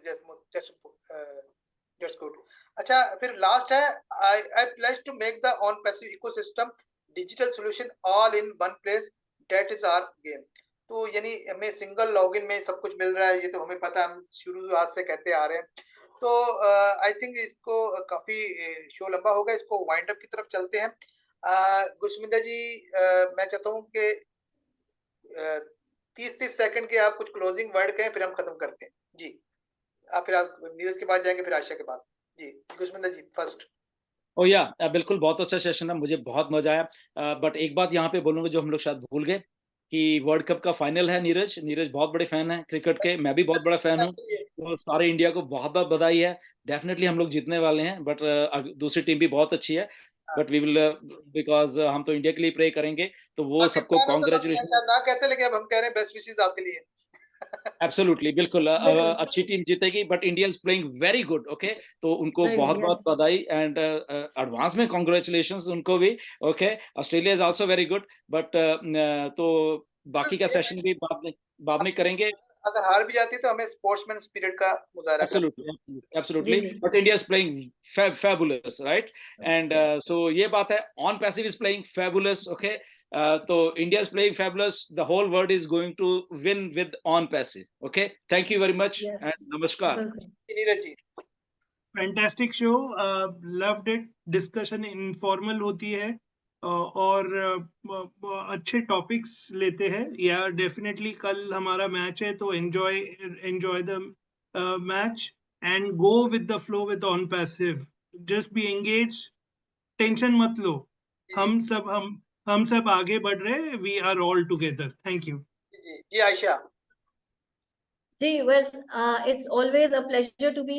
दैट्स गुड। अच्छा, फिर लास्ट है I pledge to make the Onpassive ecosystem digital solution all in one place, that is our game. तो यानी हमें सिंगल लॉगिन में सब कुछ मिल रहा है, ये तो हमें पता है, हम शुरुआत से कहते आ रहे हैं। तो आई थिंक इसको काफी शो लंबा होगा, इसको वाइंड अप की तरफ चलते हैं। गुशमिंदर जी मैं चाहता हूँ कि 30 सेकंड के आप कुछ क्लोजिंग वर्ड कहें, फिर हम खत्म करते हैं जी। आप फिर नीरज के पास जाएंगे, फिर आशा के पास। जी गुशमिंदर जी फर्स्ट। ओ या बिल्कुल, बहुत अच्छा सेशन है, मुझे बहुत मजा आया। बट एक बात यहाँ पे बोलूंगा जो हम लोग शायद भूल गए, कि वर्ल्ड कप का फाइनल है। नीरज बहुत बड़े फैन है क्रिकेट के, मैं भी बहुत बड़ा फैन हूँ, तो सारे इंडिया को बहुत बहुत बधाई है। डेफिनेटली हम लोग जीतने वाले हैं, बट दूसरी टीम भी बहुत अच्छी है, बट वी विल, बिकॉज हम तो इंडिया के लिए प्रे करेंगे, तो वो सबको कॉन्ग्रेचुलेशन। ना कहते, लेकिन अब हम कह रहे हैं बेस्ट विशेस आपके लिए। एब्सोल्युटली, बिल्कुल, अच्छी टीम जीतेगी, but India is playing very good, okay, तो उनको बहुत बहुत बधाई, एंड एडवांस में कॉन्ग्रेचुलेशंस उनको भी, okay. Australia is also very good, but तो बाकी का सेशन भी बाद में करेंगे। अगर हार भी जाती तो हमें स्पोर्ट्समैन स्पिरिट का मुजाहरा करना। Absolutely, but India is playing fabulous, right, and so ये बात है, Onpassive is playing fabulous, okay, तो India is playing fabulous, the whole world is going to win with Onpassive, okay. Thank you very much and नमस्कार। Neeraj ji fantastic show, loved it, discussion informal होती है, और अच्छे टॉपिक्स लेते हैं। या डेफिनेटली कल हमारा मैच है, तो enjoy the match and go with the flow with OnPassive, just be engage, tension मत लो, हम सब आगे बढ़ रहे, we are all together. Thank you ji Aisha. Gee, well, it's always a pleasure to be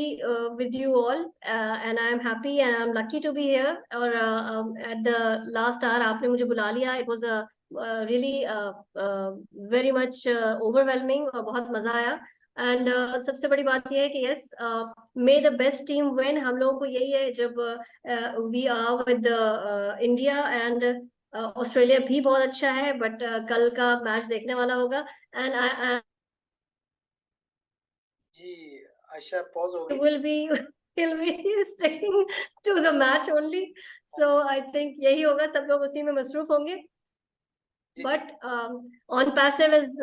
with you all, and I'm happy and I'm lucky to be here. और at the last hour आपने मुझे बुला लिया. It was a really very much overwhelming और बहुत मजा आया. एंड सबसे बड़ी बात यह है कि yes, may the best team win. हम लोगों को यही है, जब we are with India, and Australia भी बहुत अच्छा है, बट कल का मैच देखने वाला होगा. एंड जी आयशा पॉज हो गई। will be sticking to the match only. So I think यही होगा, सब लोग उसी में मसरूफ होंगे. जी, बट ऑन पैसिव इज,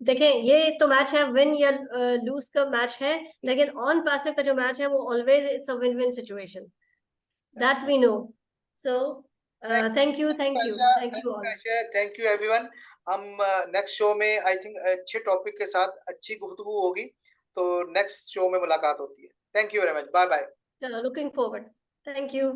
देखें ये तो मैच है विन या लूज का मैच है, लेकिन ऑन पैसिव का जो मैच है वो always it's a win win situation, that we know. So thank you all. Thank you everyone. हम नेक्स्ट शो में आई थिंक अच्छे टॉपिक के साथ अच्छी गुफ्तगू होगी, तो नेक्स्ट शो में मुलाकात होती है. Thank you very much. Bye bye. चलो, लुकिंग फॉरवर्ड. Thank you.